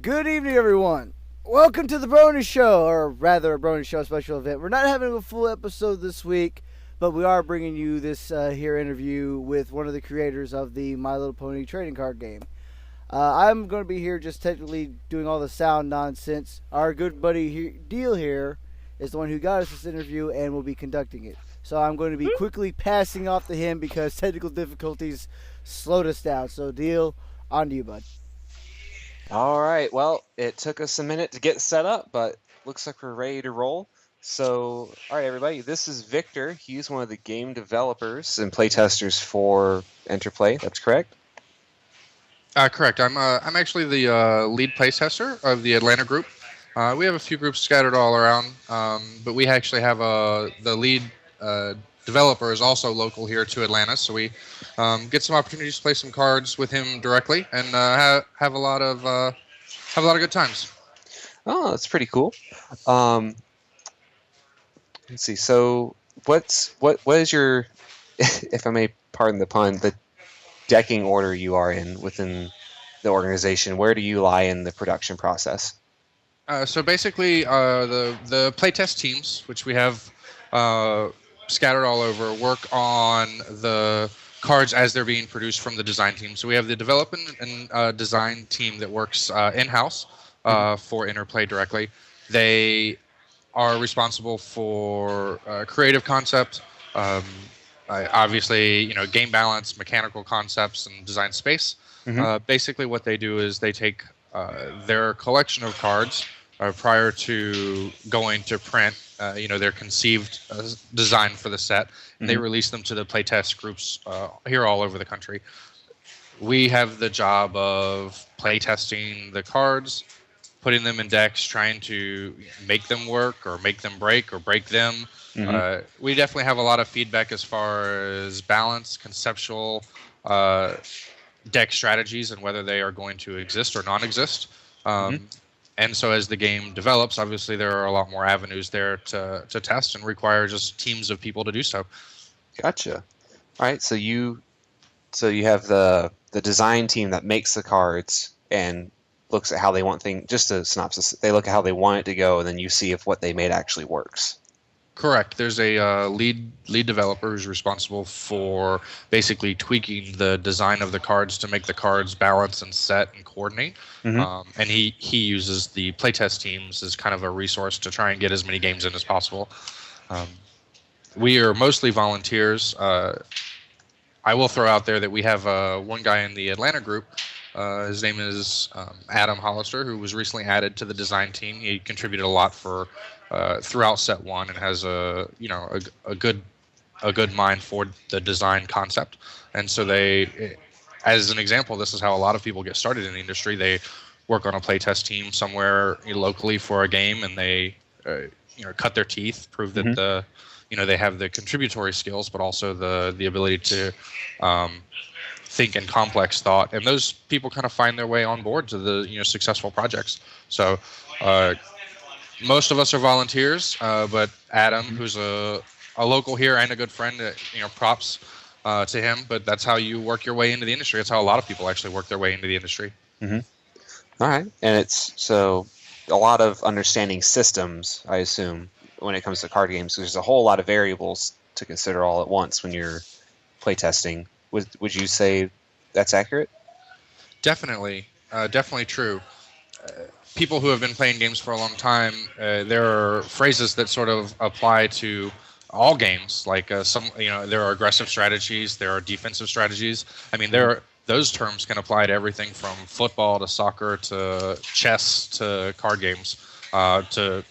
Good evening, everyone. Welcome to the Brony Show, or rather, a Brony Show special event. We're not having a full episode this week, but we are bringing you this here interview with one of the creators of the My Little Pony trading card game. I'm going to be here just technically doing all the sound nonsense. Our good buddy Deil here is the one who got us this interview and will be conducting it. So I'm going to be quickly passing off to him because technical difficulties slowed us down. So Deil, on to you, bud. All right. Well, it took us a minute to get set up, but looks like we're ready to roll. So, all right, everybody. This is Victor. He's one of the game developers and playtesters for Interplay. That's correct? Correct. I'm actually the lead playtester of the Atlanta group. We have a few groups scattered all around, but we actually have the lead developer is also local here to Atlanta, so we get some opportunities to play some cards with him directly and have a lot of good times. Oh, that's pretty cool. Let's see. So, what is your, if I may pardon the pun, the decking order you are in within the organization? Where do you lie in the production process? So basically, the playtest teams, which we have scattered all over, work on the cards as they're being produced from the design team. So we have the development and design team that works in-house for Interplay directly. They are responsible for creative concept, obviously, game balance, mechanical concepts, and design space. Basically, what they do is they take their collection of cards prior to going to print, their conceived design for the set, and they release them to the playtest groups here all over the country. We have the job of playtesting the cards, putting them in decks, trying to make them work or make them break or break them. We definitely have a lot of feedback as far as balance, conceptual deck strategies, and whether they are going to exist or non-exist. And so as the game develops, obviously there are a lot more avenues there to test and require just teams of people to do so. Gotcha. All right, so you have the design team that makes the cards and looks at how they want things. Just a synopsis. They look at how they want it to go, and then you see if what they made actually works. Correct. There's a lead developer who's responsible for basically tweaking the design of the cards to make the cards balance and set and coordinate. And he uses the playtest teams as kind of a resource to try and get as many games in as possible. We are mostly volunteers. I will throw out there that we have one guy in the Atlanta group. His name is Adam Hollister, who was recently added to the design team. He contributed a lot for throughout set one and has a good mind for the design concept. And so they, as an example, this is how a lot of people get started in the industry. They work on a playtest team somewhere locally for a game, and they cut their teeth, prove that they have the contributory skills, but also the ability to think in complex thought. And those people kind of find their way on board to the successful projects. So most of us are volunteers, but Adam, who's a local here and a good friend, props to him. But that's how you work your way into the industry. That's how a lot of people actually work their way into the industry. All right, and it's so a lot of understanding systems, I assume, when it comes to card games. There's a whole lot of variables to consider all at once when you're playtesting. Would you say that's accurate? Definitely true. People who have been playing games for a long time, there are phrases that sort of apply to all games. Like there are aggressive strategies, there are defensive strategies. I mean, those terms can apply to everything from football to soccer to chess to card games to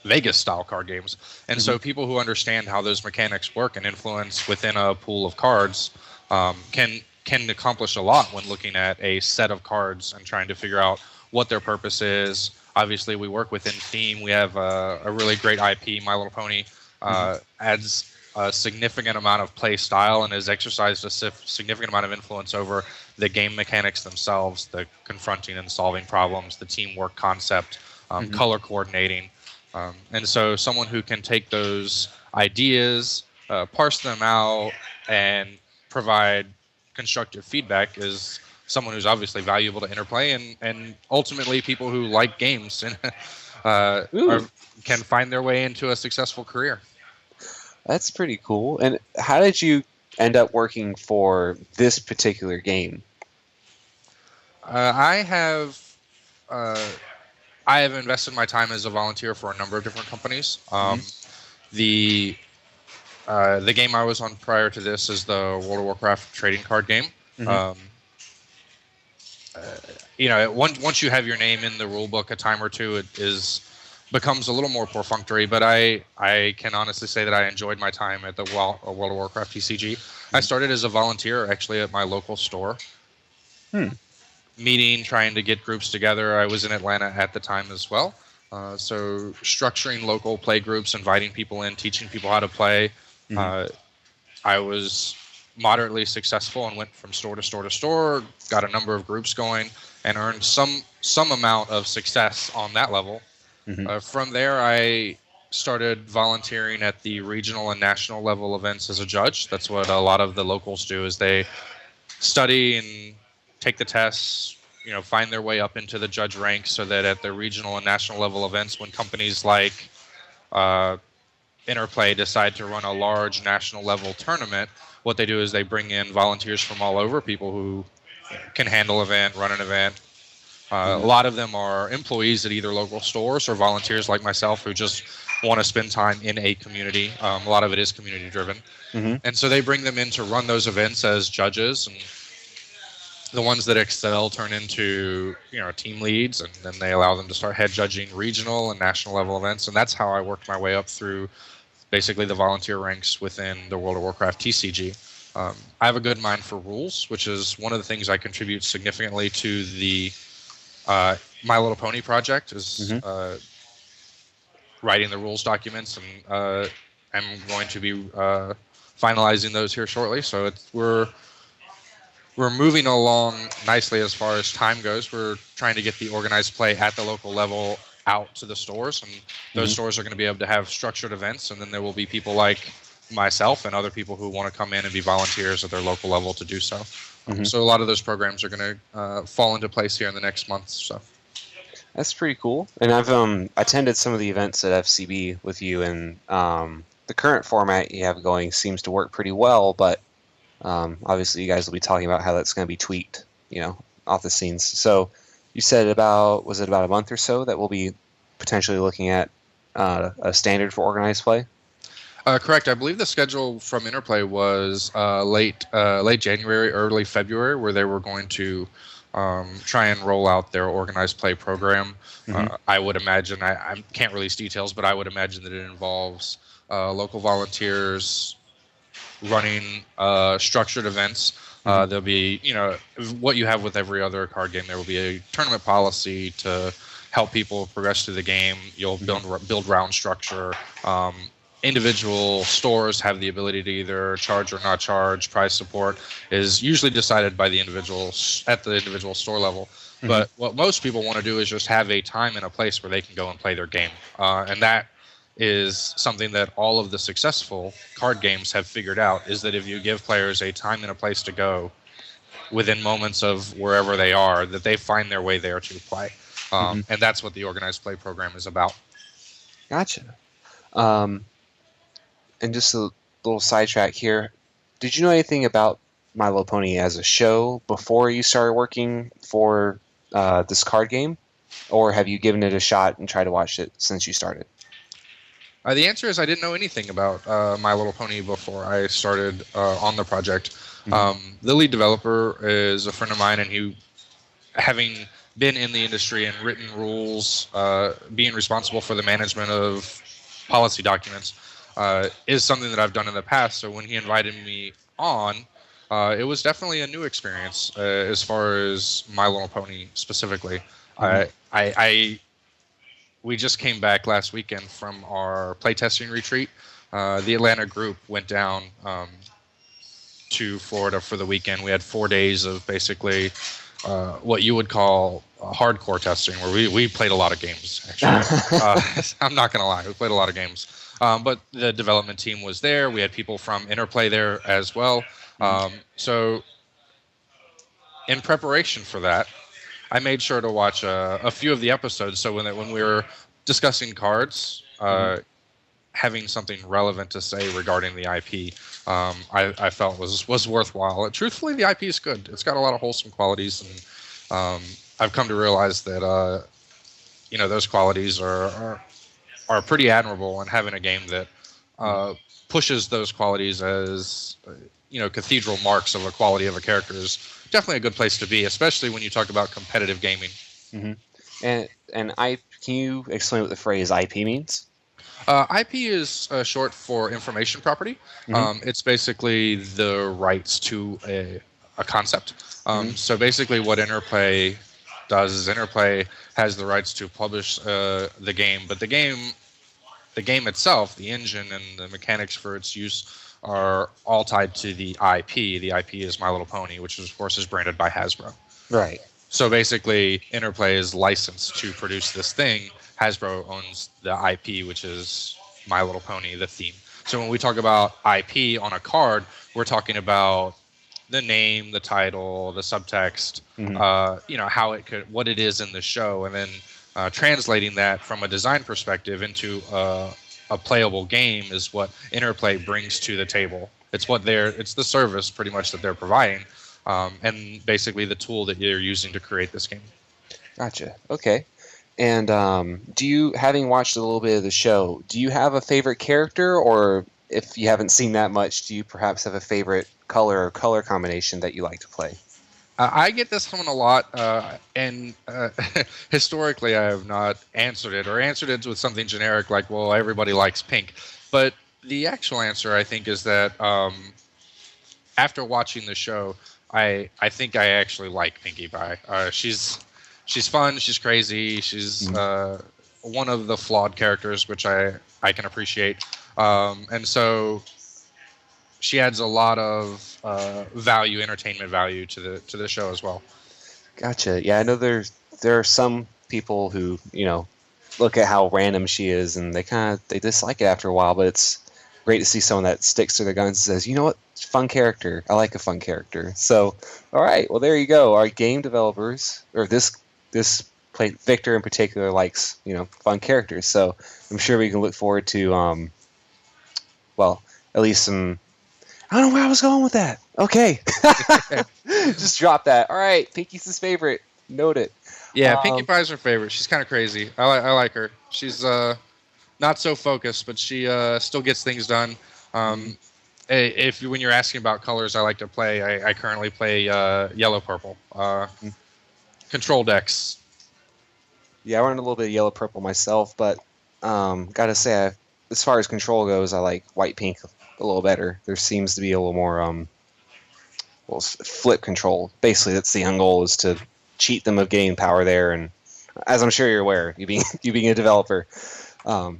Vegas style card games. And so people who understand how those mechanics work and influence within a pool of cards can accomplish a lot when looking at a set of cards and trying to figure out what their purpose is. Obviously, we work within theme. We have a really great IP, My Little Pony, adds a significant amount of play style and has exercised a significant amount of influence over the game mechanics themselves, the confronting and solving problems, the teamwork concept, color coordinating. And so someone who can take those ideas, parse them out, and provide constructive feedback is someone who's obviously valuable to Interplay, and ultimately people who like games and can find their way into a successful career. That's pretty cool. And how did you end up working for this particular game? I have invested my time as a volunteer for a number of different companies. The game I was on prior to this is the World of Warcraft trading card game. Once you have your name in the rule book a time or two, it becomes a little more perfunctory. But I can honestly say that I enjoyed my time at the World of Warcraft TCG. I started as a volunteer actually at my local store. Trying to get groups together. I was in Atlanta at the time as well. So structuring local play groups, inviting people in, teaching people how to play. I was moderately successful and went from store to store to store, got a number of groups going, and earned some amount of success on that level. From there, I started volunteering at the regional and national level events as a judge. That's what a lot of the locals do, is they study and take the tests, find their way up into the judge ranks, so that at the regional and national level events, when companies like Interplay decide to run a large national level tournament, what they do is they bring in volunteers from all over, people who can handle an event, run an event. A lot of them are employees at either local stores or volunteers like myself who just want to spend time in a community. A lot of it is community driven. And so they bring them in to run those events as judges, and the ones that excel turn into team leads, and then they allow them to start head judging regional and national level events. And that's how I worked my way up through basically the volunteer ranks within the World of Warcraft TCG. I have a good mind for rules, which is one of the things I contribute significantly to the My Little Pony project, is writing the rules documents, and I'm going to be finalizing those here shortly. So we're moving along nicely as far as time goes. We're trying to get the organized play at the local level out to the stores, and those stores are going to be able to have structured events, and then there will be people like myself and other people who want to come in and be volunteers at their local level to do so. So a lot of those programs are going to fall into place here in the next month. So that's pretty cool. And I've attended some of the events at FCB with you, and the current format you have going seems to work pretty well, but obviously you guys will be talking about how that's going to be tweaked, off the scenes. So you said was it about a month or so that we'll be potentially looking at a standard for organized play? Correct. I believe the schedule from Interplay was late January, early February, where they were going to try and roll out their organized play program. I would imagine, I can't release details, but I would imagine that it involves local volunteers running structured events. There'll be, what you have with every other card game, there will be a tournament policy to help people progress through the game. You'll build round structure. Individual stores have the ability to either charge or not charge. Prize support is usually decided by the individuals at the individual store level. But what most people want to do is just have a time and a place where they can go and play their game. And that is something that all of the successful card games have figured out, is that if you give players a time and a place to go within moments of wherever they are, that they find their way there to play. And that's what the organized play program is about. Gotcha. And just a little sidetrack here. Did you know anything about My Little Pony as a show before you started working for this card game? Or have you given it a shot and tried to watch it since you started? The answer is I didn't know anything about My Little Pony before I started on the project. The lead developer is a friend of mine, and he, having been in the industry and written rules, being responsible for the management of policy documents, is something that I've done in the past. So when he invited me on, it was definitely a new experience as far as My Little Pony specifically. We just came back last weekend from our playtesting retreat. The Atlanta group went down to Florida for the weekend. We had 4 days of basically what you would call hardcore testing, where we played a lot of games, actually. I'm not going to lie. We played a lot of games. But the development team was there. We had people from Interplay there as well. So in preparation for that, I made sure to watch a few of the episodes. So when we were discussing cards, having something relevant to say regarding the IP, I felt was worthwhile. Truthfully, the IP is good. It's got a lot of wholesome qualities, and I've come to realize that those qualities are pretty admirable. And having a game that pushes those qualities as cathedral marks of a quality of a character is definitely a good place to be, especially when you talk about competitive gaming. Mm-hmm. And can you explain what the phrase IP means? IP is short for information property. It's basically the rights to a concept. So basically what Interplay does is Interplay has the rights to publish the game, but the game itself, the engine and the mechanics for its use are all tied to the IP. The IP is My Little Pony, which of course is branded by Hasbro. Right. So basically, Interplay is licensed to produce this thing. Hasbro owns the IP, which is My Little Pony, the theme. So when we talk about IP on a card, we're talking about the name, the title, the subtext, what it is in the show, and then translating that from a design perspective into a playable game is what Interplay brings to the table. It's the service pretty much that they're providing, and basically the tool that you're using to create this game. Gotcha. Okay. And having watched a little bit of the show, do you have a favorite character, or if you haven't seen that much, do you perhaps have a favorite color or color combination that you like to play? I get this one a lot, and historically I have not answered it, or answered it with something generic like, well, everybody likes pink. But the actual answer, I think, is that after watching the show, I think I actually like Pinkie Pie. She's fun, she's crazy, she's one of the flawed characters, which I can appreciate. And so she adds a lot of entertainment value to the show as well. Gotcha. Yeah, I know there are some people who look at how random she is and they dislike it after a while, but it's great to see someone that sticks to their guns and says, you know what, fun character. I like a fun character. So, all right, well there you go. Our game developers, or this Victor in particular, likes fun characters. So I'm sure we can look forward to at least some. I don't know where I was going with that. Okay. Just drop that. All right. Pinkie's his favorite. Note it. Yeah, Pinkie Pie's her favorite. She's kind of crazy. I like her. She's not so focused, but she still gets things done. When you're asking about colors I like to play, I currently play yellow-purple. Control decks. Yeah, I run a little bit of yellow-purple myself, but gotta say, as far as control goes, I like white-pink a little better. There seems to be a little more flip control. Basically, that's the end goal, is to cheat them of getting power there. And as I'm sure you're aware, you being a developer, I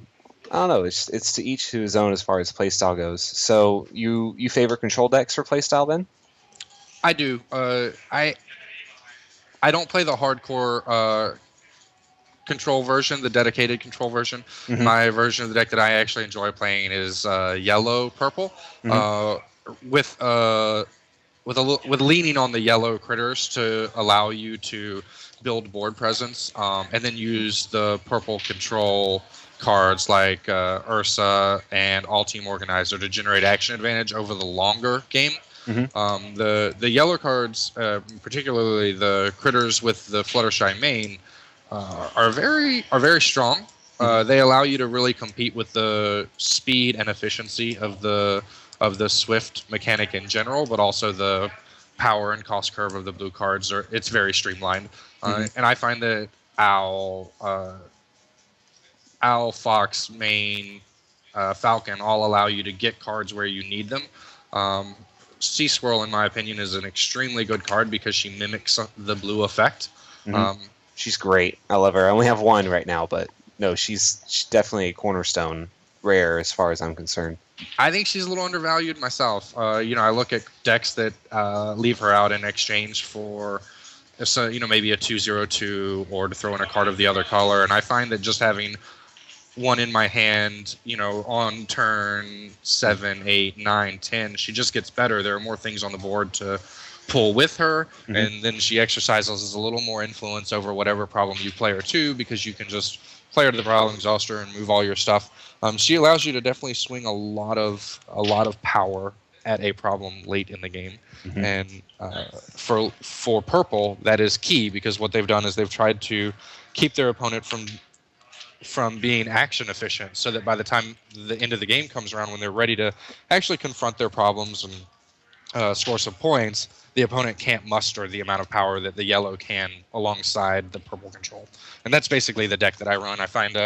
don't know. It's to each to his own as far as playstyle goes. So you favor control decks for playstyle then? I do. I don't play the hardcore control version, the dedicated control version. My version of the deck that I actually enjoy playing is yellow purple, with leaning on the yellow critters to allow you to build board presence, and then use the purple control cards like Ursa and All Team Organizer to generate action advantage over the longer game. The yellow cards, particularly the critters with the Fluttershy mane, are very strong. They allow you to really compete with the speed and efficiency of the Swift mechanic in general, but also the power and cost curve of the blue cards. It's very streamlined, and I find that Owl, Fox, Mane, Falcon all allow you to get cards where you need them. Sea Swirl, in my opinion, is an extremely good card because she mimics the blue effect. She's great. I love her. I only have one right now, but no, she's definitely a cornerstone rare as far as I'm concerned. I think she's a little undervalued myself. I look at decks that leave her out in exchange for maybe a 2/02 or to throw in a card of the other color, and I find that just having one in my hand, on turn 7, 8, 9, 10, she just gets better. There are more things on the board to pull with her, Mhm. and then she exercises a little more influence over whatever problem you play her to, because you can just play her to the problem, exhaust her, and move all your stuff. She allows you to definitely swing a lot of power at a problem late in the game, Mhm. and for purple, that is key, because what they've done is they've tried to keep their opponent from being action efficient, so that by the time the end of the game comes around, when they're ready to actually confront their problems and score some points, the opponent can't muster the amount of power that the yellow can alongside the purple control. And that's basically the deck that I run. I find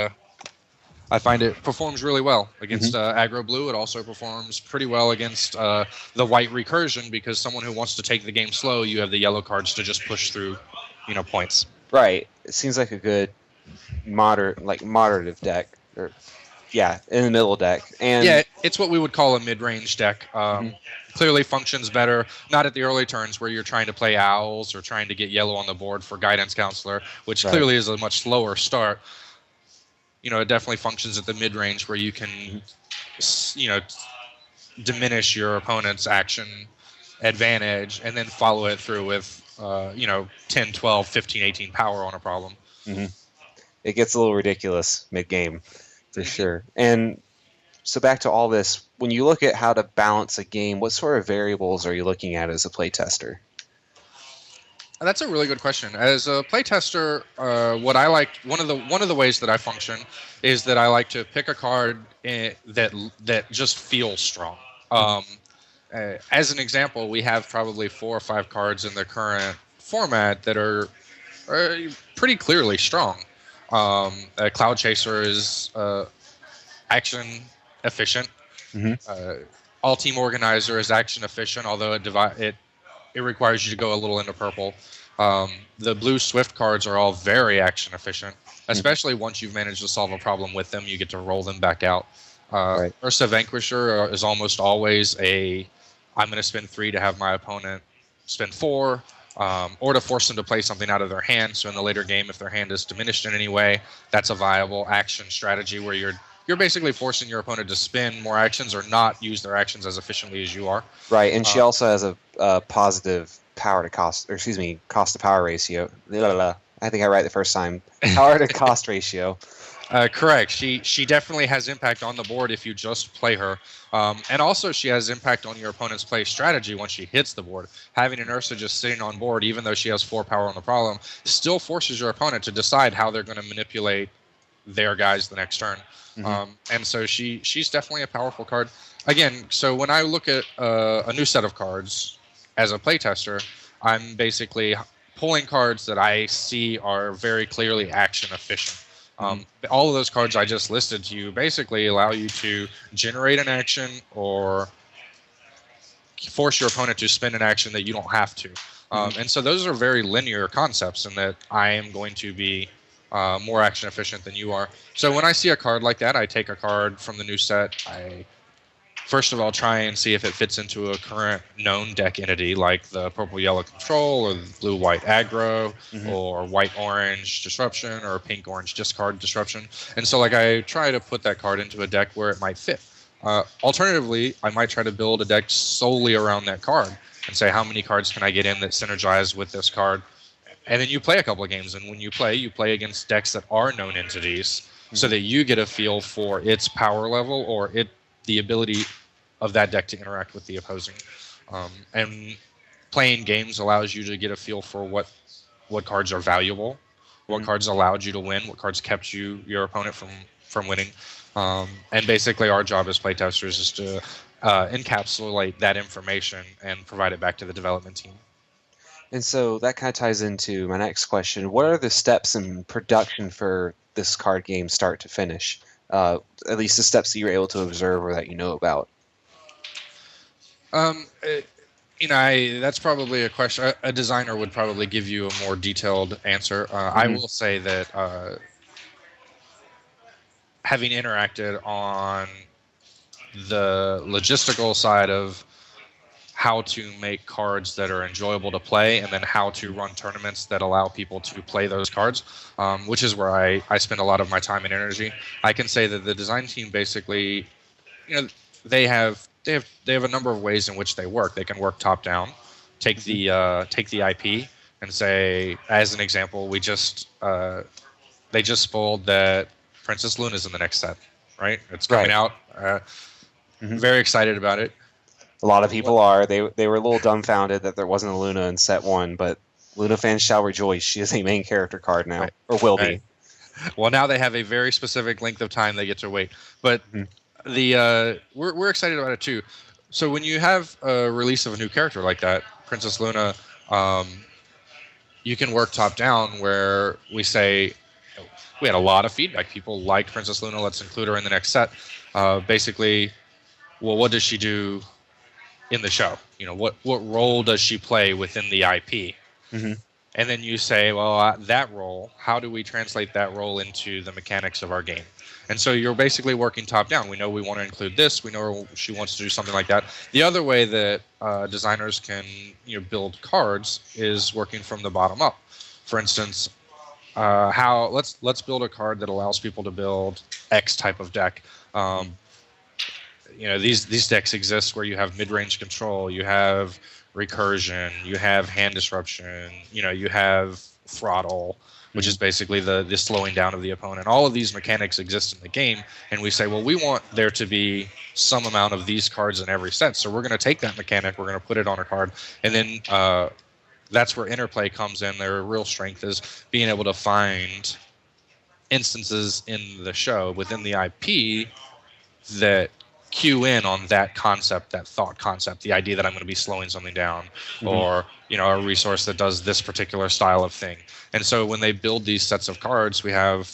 it performs really well against aggro blue. It also performs pretty well against the white recursion, because someone who wants to take the game slow, you have the yellow cards to just push through, points. Right. It seems like a good moderative deck, or in the middle deck. And Yeah, it's what we would call a mid-range deck. Mhm. Clearly functions better, not at the early turns where you're trying to play owls or trying to get yellow on the board for guidance counselor, which Right. clearly is a much slower start. It definitely functions at the mid-range where you can, diminish your opponent's action advantage and then follow it through with, 10, 12, 15, 18 power on a problem. It gets a little ridiculous mid-game, for sure. And so back to all this, when you look at how to balance a game, what sort of variables are you looking at as a playtester? That's a really good question. As a playtester, what I like, one of the ways that I function is that I like to pick a card that just feels strong. As an example, we have probably 4 or 5 cards in the current format that are pretty clearly strong. Cloud Chaser is action efficient. All Team Organizer is action efficient, although it requires you to go a little into purple. The blue Swift cards are all very action efficient, especially once you've managed to solve a problem with them. You get to roll them back out. Right. Ursa Vanquisher is almost always I'm going to spend 3 to have my opponent spend 4, or to force them to play something out of their hand. So in the later game, if their hand is diminished in any way, that's a viable action strategy where you're basically forcing your opponent to spend more actions or not use their actions as efficiently as you are. Right, and she also has a positive cost to power ratio. I think I right the first time. Power to cost ratio. Correct. She definitely has impact on the board if you just play her. And also she has impact on your opponent's play strategy once she hits the board. Having an Ursa just sitting on board, even though she has 4 power on the problem, still forces your opponent to decide how they're going to manipulate their guys the next turn. And so she's definitely a powerful card. Again, so when I look at a new set of cards as a playtester, I'm basically pulling cards that I see are very clearly action efficient. All of those cards I just listed to you basically allow you to generate an action or force your opponent to spend an action that you don't have to. And so those are very linear concepts in that I am going to be more action efficient than you are. So when I see a card like that, I take a card from the new set. I first of all try and see if it fits into a current known deck entity like the purple-yellow control or the blue-white aggro or white-orange disruption or pink-orange discard disruption. And so I try to put that card into a deck where it might fit. Alternatively, I might try to build a deck solely around that card and say how many cards can I get in that synergize with this card. And then you play a couple of games, and when you play against decks that are known entities so that you get a feel for its power level or the ability of that deck to interact with the opposing. And playing games allows you to get a feel for what cards are valuable, what cards allowed you to win, what cards kept your opponent from winning. And basically our job as playtesters is to encapsulate that information and provide it back to the development team. And so that kind of ties into my next question. What are the steps in production for this card game start to finish? At least the steps that you were able to observe or that you know about. That's probably a question. A designer would probably give you a more detailed answer. I will say that having interacted on the logistical side of how to make cards that are enjoyable to play and then how to run tournaments that allow people to play those cards, which is where I spend a lot of my time and energy. I can say that the design team basically, they have a number of ways in which they work. They can work top down. take the IP and say, as an example, they just spoiled that Princess Luna's in the next set, right? It's coming out. Very excited about it. A lot of people are. They were a little dumbfounded that there wasn't a Luna in set 1, but Luna fans shall rejoice. She is a main character card now, Right. or will be. Well, now they have a very specific length of time they get to wait. But we're excited about it too. So when you have a release of a new character like that, Princess Luna, you can work top down where we say we had a lot of feedback. People liked Princess Luna. Let's include her in the next set. Basically, well, what does she do in the show? What role does she play within the IP? And then you say, well, that role, how do we translate that role into the mechanics of our game? And so you're basically working top down. We know we want to include this. We know she wants to do something like that. The other way that designers can build cards is working from the bottom up. For instance, let's build a card that allows people to build X type of deck. These decks exist where you have mid-range control, you have recursion, you have hand disruption, you have throttle, which is basically the slowing down of the opponent. All of these mechanics exist in the game, and we say, well, we want there to be some amount of these cards in every set, so we're going to take that mechanic, we're going to put it on a card, and then that's where interplay comes in. Their real strength is being able to find instances in the show within the IP that cue in on that concept, that thought concept, the idea that I'm going to be slowing something down, or a resource that does this particular style of thing. And so when they build these sets of cards, we have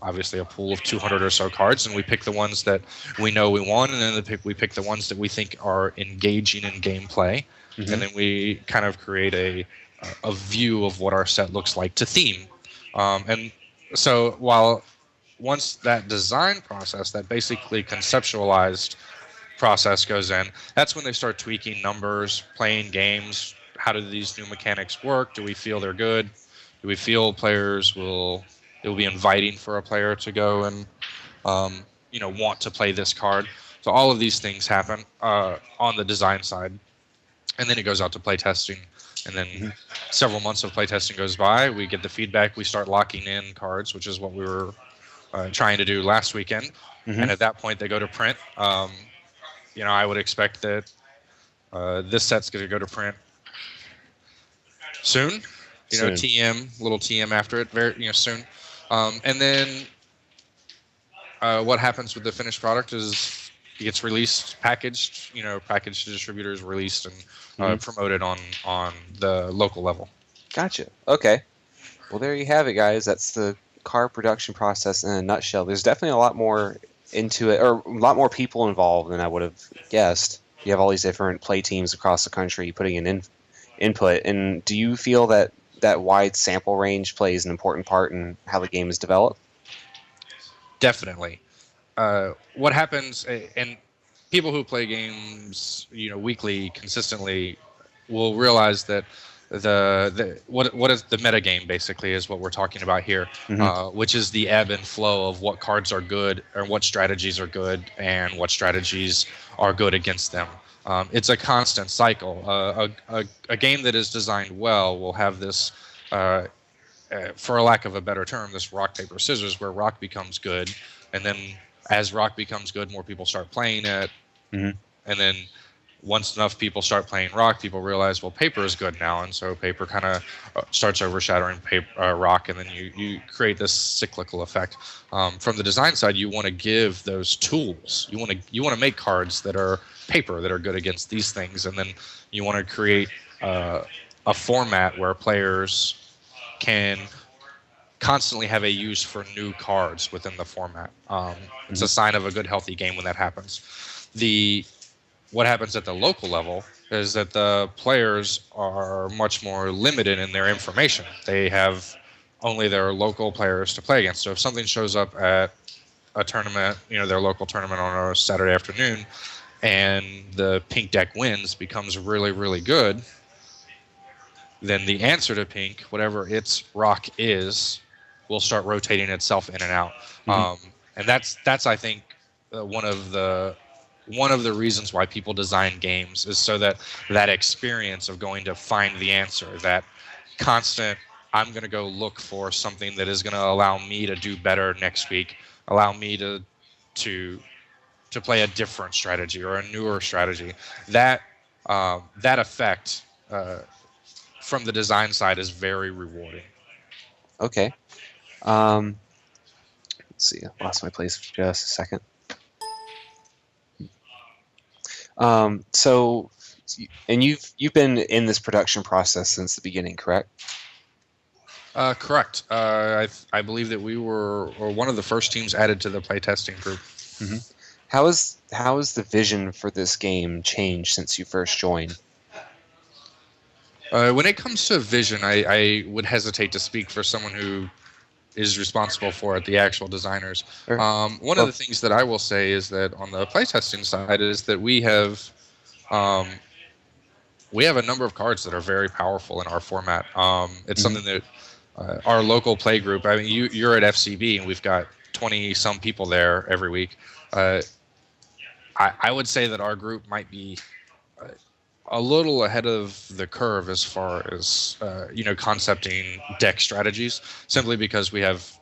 obviously a pool of 200 or so cards, and we pick the ones that we know we want, and then we pick the ones that we think are engaging in gameplay, and then we kind of create a view of what our set looks like to theme. And so once that design process, that basically conceptualized process goes in, that's when they start tweaking numbers, playing games. How do these new mechanics work? Do we feel they're good? Do we feel it will be inviting for a player to go and want to play this card? So all of these things happen on the design side, and then it goes out to playtesting. And then several months of playtesting goes by. We get the feedback. We start locking in cards, which is what we were trying to do last weekend. And at that point, they go to print. I would expect that this set's going to go to print soon. Soon. Little TM after it, very soon. And then what happens with the finished product is it gets released, packaged to distributors, released and promoted on the local level. Gotcha. Okay. Well, there you have it, guys. That's the card production process in a nutshell. There's definitely a lot more into it, or a lot more people involved than I would have guessed. You have all these different play teams across the country putting in input. And do you feel that wide sample range plays an important part in how the game is developed? Definitely. What happens, and people who play games, weekly consistently, will realize that what is the meta game basically is what we're talking about here, which is the ebb and flow of what cards are good or what strategies are good and what strategies are good against them. It's a constant cycle. A game that is designed well will have this, for a lack of a better term, this rock, paper, scissors, where rock becomes good, and then as rock becomes good, more people start playing it, and then once enough people start playing rock, people realize, well, paper is good now, and so paper kind of starts overshadowing rock, and then you create this cyclical effect. From the design side, you want to give those tools. You want to make cards that are paper that are good against these things, and then you want to create a format where players can constantly have a use for new cards within the format. It's a sign of a good, healthy game when that happens. What happens at the local level is that the players are much more limited in their information. They have only their local players to play against. So if something shows up at a tournament, their local tournament on a Saturday afternoon, and the pink deck wins, becomes really, really good, then the answer to pink, whatever its rock is, will start rotating itself in and out. And that's I think, one of the one of the reasons why people design games is so that that experience of going to find the answer, that constant, I'm going to go look for something that is going to allow me to do better next week, allow me to play a different strategy or a newer strategy. That that effect from the design side is very rewarding. Okay. Let's see. I lost my place for just a second. So, and you've been in this production process since the beginning, correct? Correct. I believe that we were one of the first teams added to the playtesting group. Mm-hmm. How is the vision for this game changed since you first joined? When it comes to vision, I would hesitate to speak for someone who is responsible for it, the actual designers. Sure. One of the things that I will say is that on the playtesting side is that we have a number of cards that are very powerful in our format. It's something that our local play group, I mean, you're at FCB and we've got 20-some people there every week. I would say that our group might be a little ahead of the curve as far as concepting deck strategies, simply because we have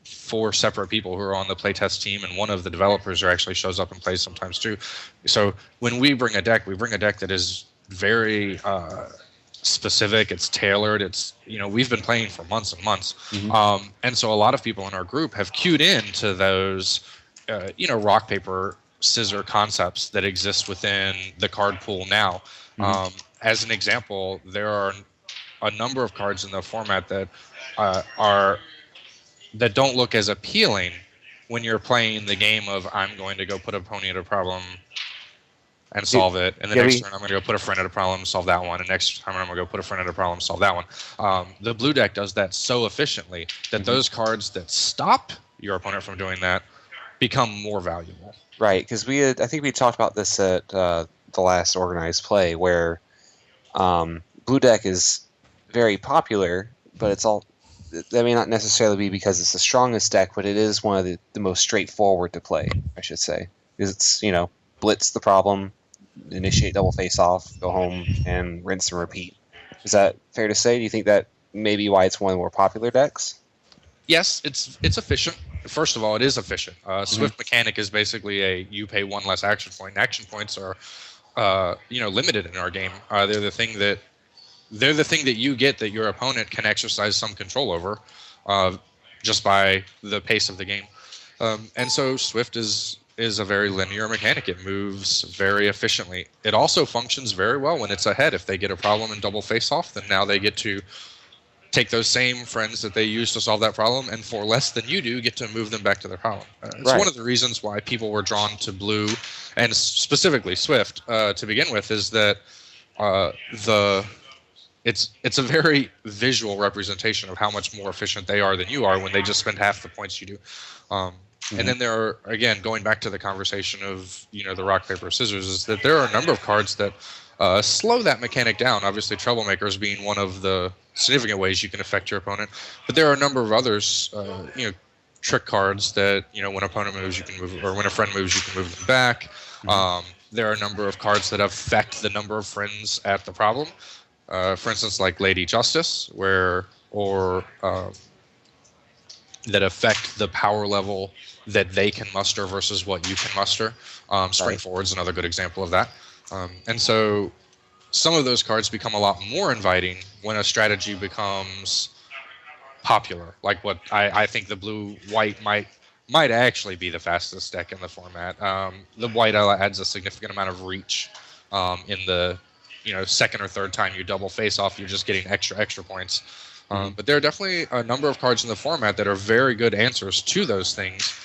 4 separate people who are on the playtest team, and one of the developers who actually shows up and plays sometimes too. So when we bring a deck that is very specific. It's tailored. It's we've been playing for months and months, and so a lot of people in our group have cued in to those rock paper scissor concepts that exist within the card pool now. As an example, there are a number of cards in the format that that don't look as appealing when you're playing the game of I'm going to go put a pony at a problem and solve it, and the next turn I'm going to go put a friend at a problem, solve that one, and next time I'm going to go put a friend at a problem, solve that one. The blue deck does that so efficiently that those cards that stop your opponent from doing that become more valuable. Right, because I think we talked about this at the last organized play, where blue deck is very popular, but that may not necessarily be because it's the strongest deck, but it is one of the most straightforward to play, I should say. Because it's, blitz the problem, initiate double face-off, go home, and rinse and repeat. Is that fair to say? Do you think that may be why it's one of the more popular decks? Yes, it's efficient. First of all, it is efficient. Swift mechanic is basically you pay 1 less action point. And action points are limited in our game. They're the thing that you get that your opponent can exercise some control over, just by the pace of the game. And so Swift is a very linear mechanic. It moves very efficiently. It also functions very well when it's ahead. If they get a problem in double face-off, then now they get to take those same friends that they use to solve that problem, and for less than you do, get to move them back to their problem. It's one of the reasons why people were drawn to blue, and specifically Swift, to begin with, is that it's a very visual representation of how much more efficient they are than you are when they just spend half the points you do. And then there are, again, going back to the conversation of the rock paper scissors, is that there are a number of cards that slow that mechanic down. Obviously, troublemakers being one of the significant ways you can affect your opponent, but there are a number of others, trick cards that when an opponent moves you can move, or when a friend moves you can move them back. There are a number of cards that affect the number of friends at the problem. For instance, like Lady Justice, or that affect the power level that they can muster versus what you can muster. Spring Forward is another good example of that. And so some of those cards become a lot more inviting when a strategy becomes popular. Like what I think the blue-white might actually be the fastest deck in the format. The white adds a significant amount of reach in the second or third time you double face off, you're just getting extra points. But there are definitely a number of cards in the format that are very good answers to those things.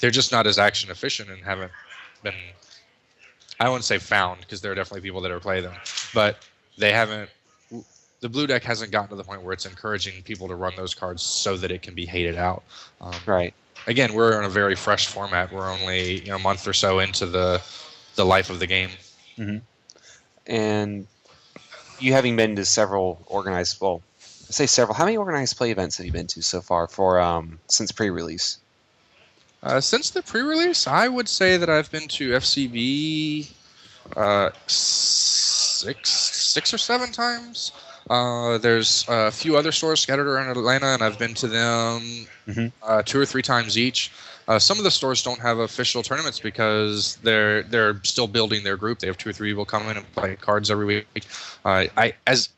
They're just not as action efficient and haven't been, I wouldn't say found, because there are definitely people that are playing them, but the blue deck hasn't gotten to the point where it's encouraging people to run those cards so that it can be hated out. Right. Again, we're in a very fresh format. We're only a month or so into the life of the game. And you having been to several organized, how many organized play events have you been to so far since pre-release? Since the pre-release, I would say that I've been to FCB six or seven times. There's a few other stores scattered around Atlanta, and I've been to them 2 or 3 times each. Some of the stores don't have official tournaments because they're still building their group. They have 2 or 3 people come in and play cards every week. As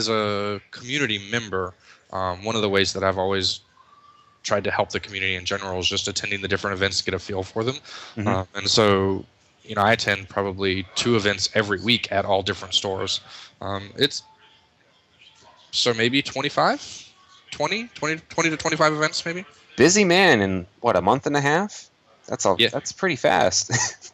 a community member, one of the ways that I've always tried to help the community in general is just attending the different events to get a feel for them. And so, I attend probably 2 events every week at all different stores. It's so maybe 20 to 25 events maybe. Busy man in what, a month and a half? That's all. Yeah. That's pretty fast.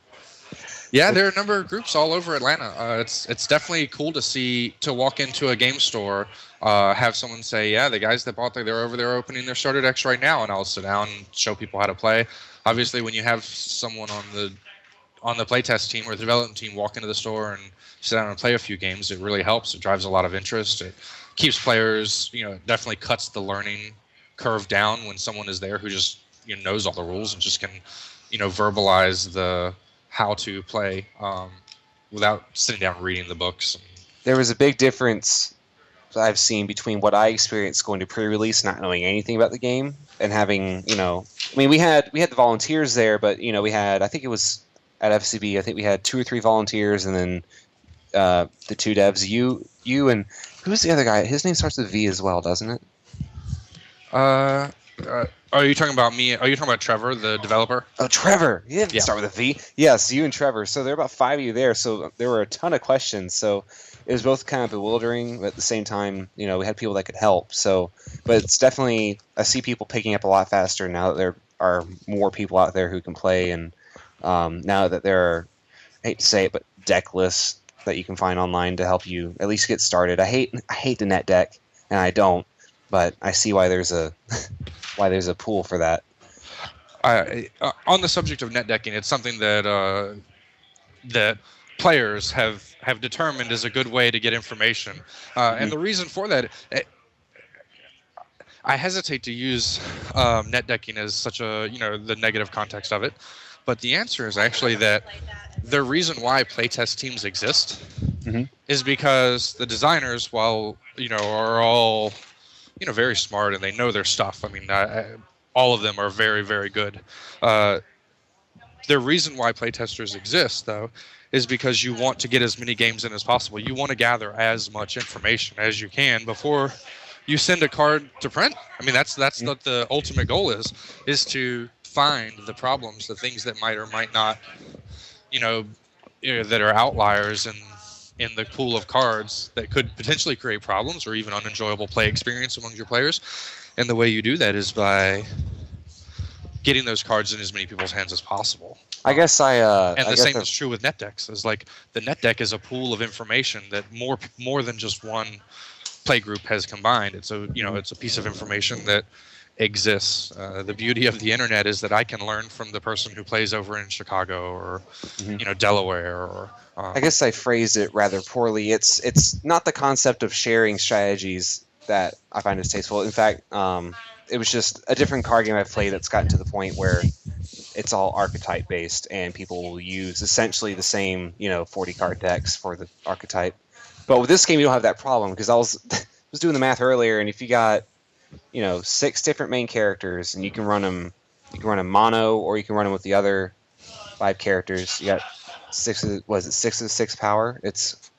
Yeah, there are a number of groups all over Atlanta. It's definitely cool to walk into a game store, have someone say, "Yeah, the guys that bought they're over there opening their starter decks right now," and I'll sit down and show people how to play. Obviously, when you have someone on the playtest team or the development team walk into the store and sit down and play a few games, it really helps. It drives a lot of interest. It keeps players, definitely cuts the learning curve down when someone is there who just knows all the rules and just can, verbalize the how to play without sitting down and reading the books. There was a big difference that I've seen between what I experienced going to pre-release, not knowing anything about the game, and having, we had the volunteers there, but we had, I think it was at FCB, I think we had 2 or 3 volunteers, and then the 2 devs, you and who's the other guy? His name starts with V as well, doesn't it? Are you talking about me? Are you talking about Trevor, the developer? Oh, Trevor. Yeah, start with a V. Yes, you and Trevor. So there were about 5 of you there, so there were a ton of questions. So it was both kind of bewildering, but at the same time, we had people that could help. So, but it's definitely, I see people picking up a lot faster now that there are more people out there who can play, and now that there are, I hate to say it, but deck lists that you can find online to help you at least get started. I hate the net deck, and I don't, but I see why there's a pool for that. On the subject of net decking, it's something that that players have determined is a good way to get information, and the reason for that, I hesitate to use net decking as such a the negative context of it, but the answer is actually that the reason why playtest teams exist is because the designers, while are all very smart and they know their stuff. I mean, all of them are very, very good. The reason why playtesters exist, though, is because you want to get as many games in as possible. You want to gather as much information as you can before you send a card to print. I mean, that's what the ultimate goal is to find the problems, the things that might or might not, that are outliers in the pool of cards that could potentially create problems or even unenjoyable play experience among your players. And the way you do that is by getting those cards in as many people's hands as possible. I guess and the same is true with Netdecks. Is like the Netdeck is a pool of information that more than just one play group has combined. It's it's a piece of information that exists. The beauty of the internet is that I can learn from the person who plays over in Chicago or Delaware or. I guess I phrased it rather poorly. It's not the concept of sharing strategies that I find distasteful. In fact, it was just a different card game I've played that's gotten to the point where it's all archetype based, and people will use essentially the same 40 card decks for the archetype. But with this game, you don't have that problem, because I was doing the math earlier, and if you got 6 different main characters, and you can run them mono, or you can run them with the other 5 characters. You got 6 of the 6 power. It's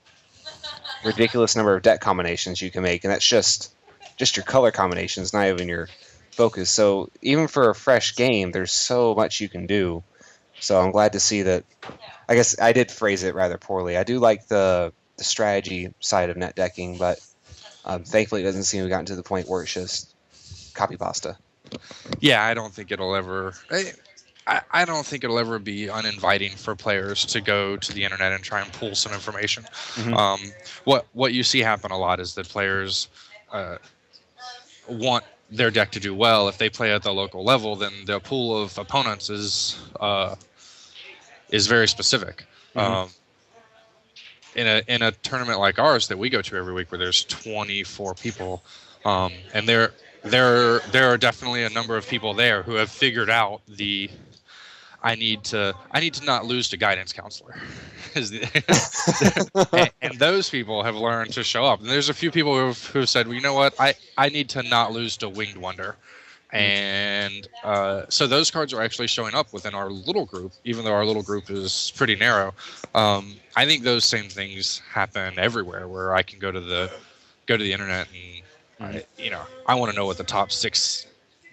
a ridiculous number of deck combinations you can make, and that's just your color combinations, not even your focus. So even for a fresh game, there's so much you can do. So I'm glad to see that. I guess I did phrase it rather poorly. I do like the strategy side of net decking, but thankfully it doesn't seem to have gotten to the point where it's just copy pasta. Yeah, I don't think it'll ever. I don't think it'll ever be uninviting for players to go to the internet and try and pull some information. What you see happen a lot is that players want their deck to do well. If they play at the local level, then the pool of opponents is very specific. In a tournament like ours that we go to every week, where there's 24 people, And there are definitely a number of people there who have figured out the I need to not lose to guidance counselor. And those people have learned to show up. And there's a few people who've said, well, you know what, I need to not lose to Winged Wonder. And so those cards are actually showing up within our little group, even though our little group is pretty narrow. I think those same things happen everywhere, where I can go to the internet and I want to know what the top 6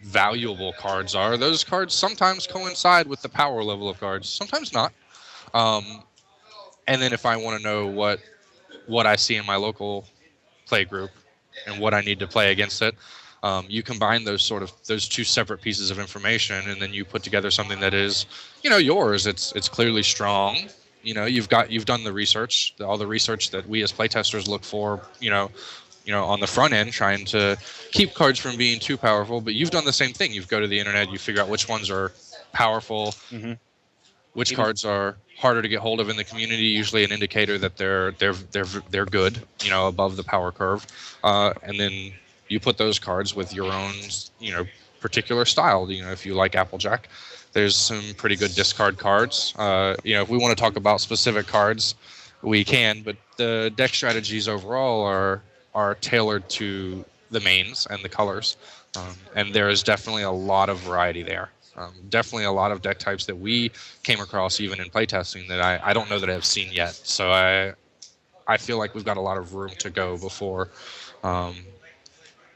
valuable cards are. Those cards sometimes coincide with the power level of cards, sometimes not. And then if I want to know what I see in my local play group and what I need to play against it, you combine those 2 separate pieces of information, and then you put together something that is, yours. It's clearly strong. You've done the research, all the research that we as playtesters look for, on the front end, trying to keep cards from being too powerful. But you've done the same thing. You go to the internet, you figure out which ones are powerful, which cards are harder to get hold of in the community. Usually, an indicator that they're good, above the power curve, and then you put those cards with your own, particular style. If you like Applejack, there's some pretty good discard cards. If we want to talk about specific cards, we can. But the deck strategies overall are tailored to the mains and the colors, and there is definitely a lot of variety there. Definitely a lot of deck types that we came across even in playtesting that I don't know that I've seen yet. So I feel like we've got a lot of room to go before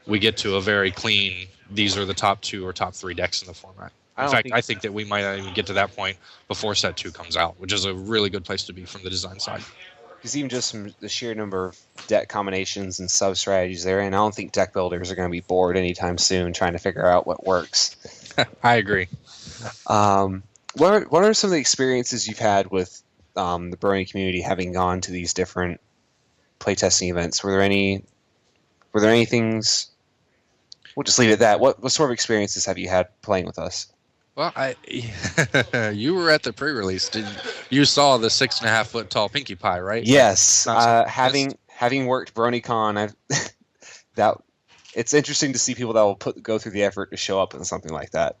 we get to a very clean, these are the top 2 or top 3 decks in the format. In fact, I think that we might not even get to that point before set 2 comes out, which is a really good place to be from the design side. Because even just from the sheer number of deck combinations and sub-strategies there, and I don't think deck builders are going to be bored anytime soon trying to figure out what works. I agree. What are some of the experiences you've had with the Brony community, having gone to these different playtesting events? Were there any things? We'll just leave it at that. What sort of experiences have you had playing with us? Well, you were at the pre-release. You saw the 6.5 foot tall Pinkie Pie, right? Yes. Having worked BronyCon, it's interesting to see people that will go through the effort to show up in something like that.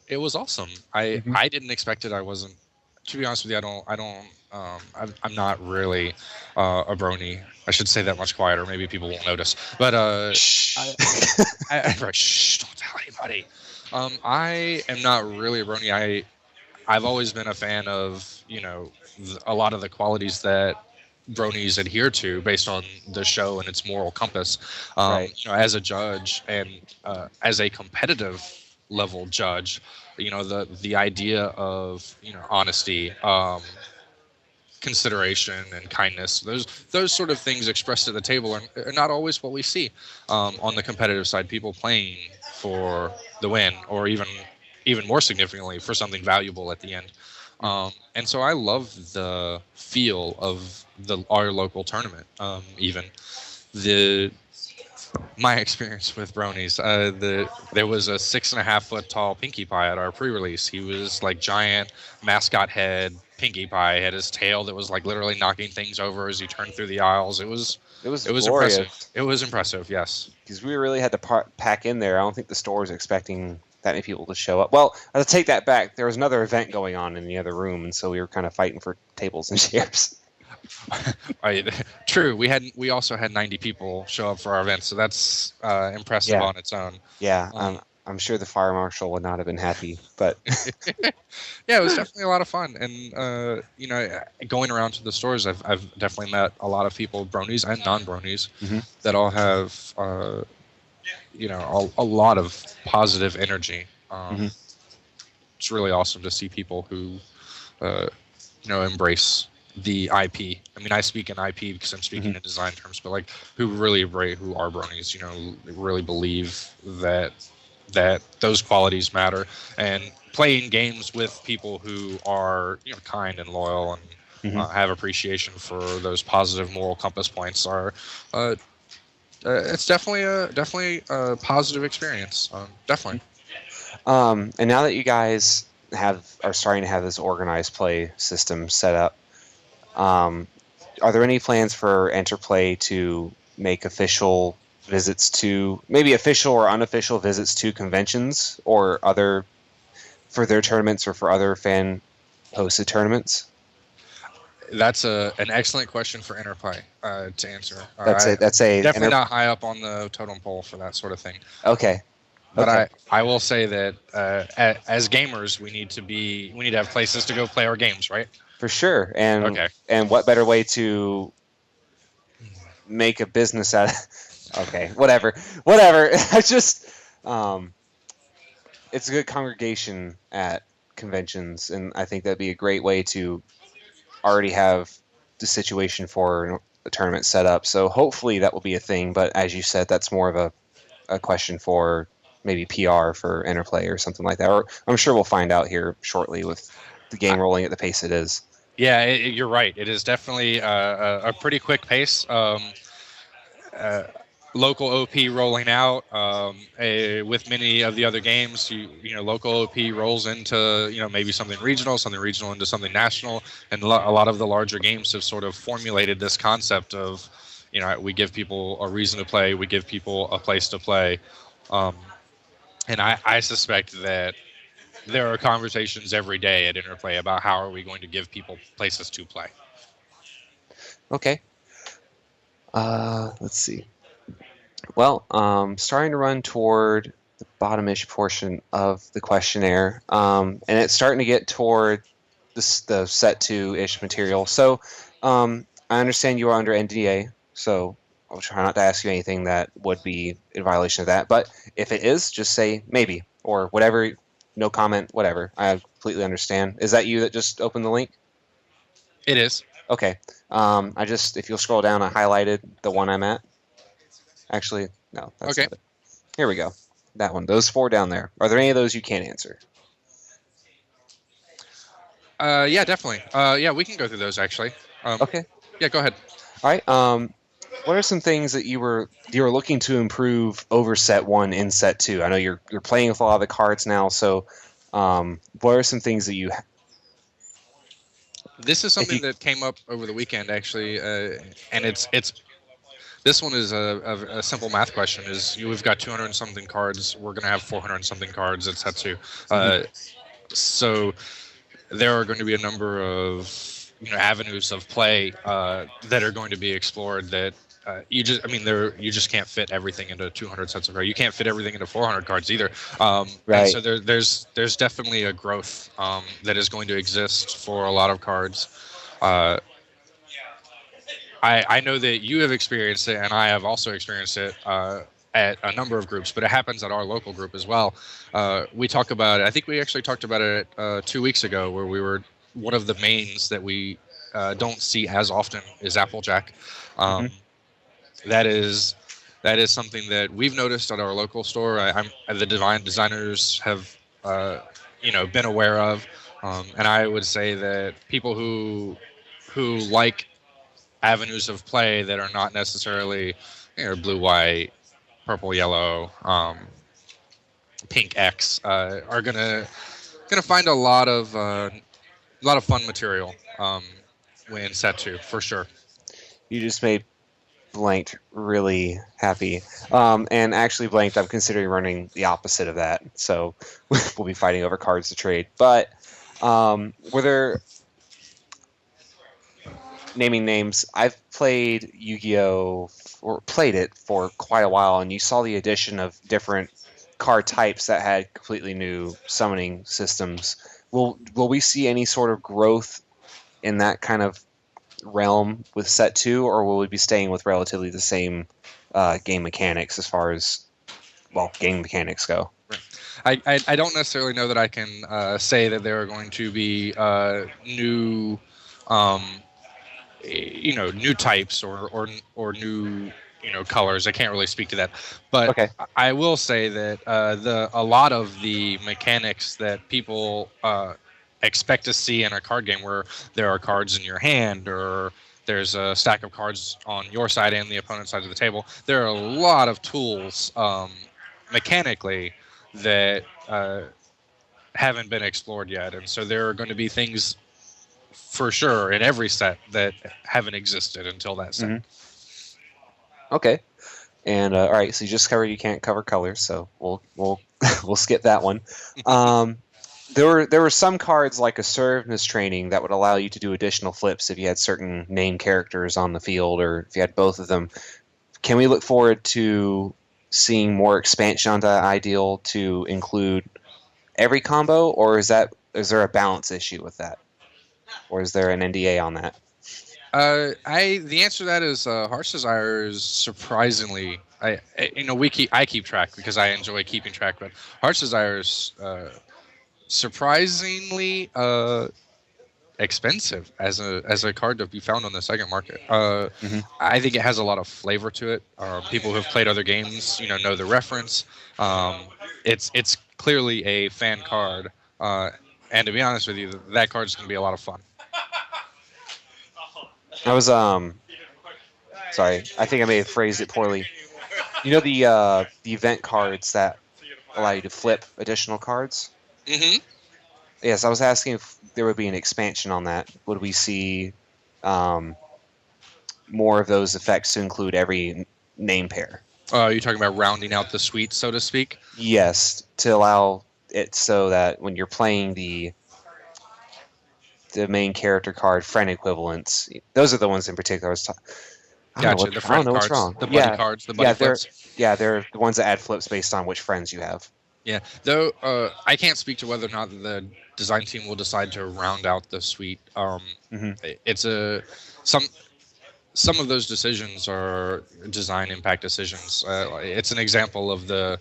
It was awesome. I didn't expect it. I wasn't. To be honest with you, I'm not really a Brony. I should say that much quieter. Maybe people won't notice. But shh, don't tell anybody. I am not really a Brony. I've always been a fan of a lot of the qualities that Bronies adhere to based on the show and its moral compass. Right. As a judge and as a competitive level judge, the idea of honesty, consideration, and kindness, those sort of things expressed at the table are not always what we see on the competitive side. People playing for the win, or even more significantly, for something valuable at the end. And so I love the feel of our local tournament. My experience with Bronies, there was a 6.5 foot tall Pinkie Pie at our pre-release. He was like giant mascot head Pinkie Pie, had his tail that was like literally knocking things over as he turned through the aisles. It was impressive. It was impressive, yes. Because we really had to pack in there. I don't think the store was expecting that many people to show up. Well, I'll take that back. There was another event going on in the other room, and so we were kind of fighting for tables and chairs. True. We also had 90 people show up for our event, so that's impressive on its own. Yeah, I'm sure the fire marshal would not have been happy, but yeah, it was definitely a lot of fun. And going around to the stores, I've definitely met a lot of people, Bronies and non-Bronies, that all have a lot of positive energy. It's really awesome to see people who embrace the IP. I mean, I speak in IP because I'm speaking in design terms, but like who are Bronies, really believe that those qualities matter, and playing games with people who are kind and loyal and have appreciation for those positive moral compass points are it's definitely a positive experience. Definitely. And now that you guys are starting to have this organized play system set up, are there any plans for Enterplay to make official visits to maybe official or unofficial visits to conventions or other for their tournaments or for other fan hosted tournaments? That's an excellent question for Interplay to answer. That's it. That's a Definitely not high up on the totem pole for that sort of thing. Okay. But Okay. I will say that as gamers, we need to have places to go play our games, right? For sure. And Okay. and what better way to make a business out of okay, whatever. I just it's a good congregation at conventions, and I think that'd be a great way to already have the situation for a tournament set up. So hopefully that will be a thing, but as you said, that's more of a question for maybe PR for Interplay or something like that. Or I'm sure we'll find out here shortly with the game rolling at the pace it is. Yeah, you're right. It is definitely a pretty quick pace. Local OP rolling out with many of the other games. You know, local OP rolls into maybe something regional into something national, and a lot of the larger games have sort of formulated this concept of we give people a reason to play, we give people a place to play, and I suspect that there are conversations every day at Interplay about how are we going to give people places to play. Okay. Let's see. Well, starting to run toward the bottom-ish portion of the questionnaire, and it's starting to get toward the set 2-ish material. So I understand you are under NDA, so I'll try not to ask you anything that would be in violation of that. But if it is, just say maybe or whatever. No comment, whatever. I completely understand. Is that you that just opened the link? It is. Okay. If you'll scroll down, I highlighted the one I'm at. Actually, no. That's okay. Not it. Here we go. That one. Those 4 down there. Are there any of those you can't answer? Yeah, definitely. Yeah, we can go through those actually. Okay. Yeah, go ahead. All right. What are some things that you were looking to improve over set 1 in set 2? I know you're playing with a lot of the cards now, so what are some things that you? This is something that came up over the weekend actually, and it's this one is a simple math question. We've got 200 and something cards. We're gonna have 400 and something cards at set 2. So there are going to be a number of avenues of play that are going to be explored that you just can't fit everything into 200 sets of cards. You can't fit everything into 400 cards either. Right. And so there's definitely a growth that is going to exist for a lot of cards. I know that you have experienced it, and I have also experienced it at a number of groups, but it happens at our local group as well. We talk about it. I think we actually talked about it 2 weeks ago, where we were one of the mains that we don't see as often is Applejack. That is something that we've noticed at our local store. The designers have been aware of, and I would say that people who like avenues of play that are not necessarily blue, white, purple, yellow, pink X are gonna find a lot of fun material when set 2 for sure. You just made Blanked really happy, and actually Blanked, I'm considering running the opposite of that, so we'll be fighting over cards to trade. But were there, naming names, I've played Yu-Gi-Oh! Or played it for quite a while, and you saw the addition of different card types that had completely new summoning systems. Will we see any sort of growth in that kind of realm with set 2, or will we be staying with relatively the same game mechanics as far as game mechanics go? I don't necessarily know that I can say that there are going to be new new types or new colors. I can't really speak to that, but okay. I will say that a lot of the mechanics that people expect to see in a card game, where there are cards in your hand or there's a stack of cards on your side and the opponent's side of the table, there are a lot of tools mechanically that haven't been explored yet, and so there are going to be things for sure in every set that haven't existed until that set. Okay. And all right, so you just covered you can't cover colors, so we'll we'll skip that one. There were some cards like a Servness Training that would allow you to do additional flips if you had certain named characters on the field, or if you had both of them. Can we look forward to seeing more expansion on that ideal to include every combo, or is there a balance issue with that, or is there an NDA on that? The answer to that is Heart's Desire is surprisingly. I keep track because I enjoy keeping track, but Heart's Desire is surprisingly expensive as a card to be found on the second market. I think it has a lot of flavor to it. People who have played other games, know the reference. It's clearly a fan card, and to be honest with you, that card is going to be a lot of fun. I was sorry, I think I may have phrased it poorly. You know the event cards that allow you to flip additional cards? Mm-hmm. Yes, I was asking if there would be an expansion on that. Would we see more of those effects to include every name pair? You're talking about rounding out the suite, so to speak? Yes, to allow it so that when you're playing the main character card friend equivalents, those are the ones in particular I was talking. Gotcha. The friend cards, the buddy cards, the buddy flips. They're the ones that add flips based on which friends you have. Yeah, though I can't speak to whether or not the design team will decide to round out the suite. It's some of those decisions are design impact decisions. It's an example of the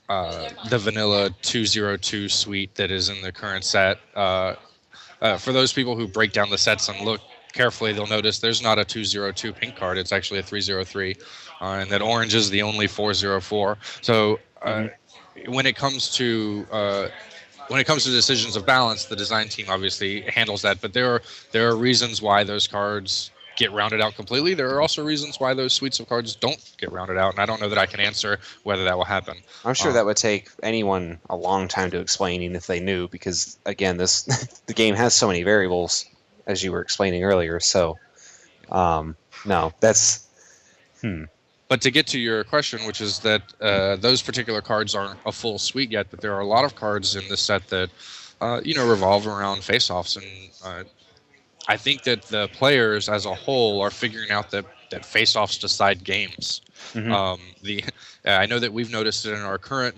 vanilla 202 suite that is in the current set. For those people who break down the sets and look carefully, they'll notice there's not a 202 pink card. It's actually a 303, and that orange is the only 404. So when it comes to decisions of balance, the design team obviously handles that. But there are reasons why those cards get rounded out completely. There are also reasons why those suites of cards don't get rounded out, and I don't know that I can answer whether that will happen. I'm sure that would take anyone a long time to explain, even if they knew, because again, the game has so many variables, as you were explaining earlier. So, no, that's. But to get to your question, which is that those particular cards aren't a full suite yet, but there are a lot of cards in this set that revolve around face-offs, and I think that the players as a whole are figuring out that face-offs decide games. I know that we've noticed it in our current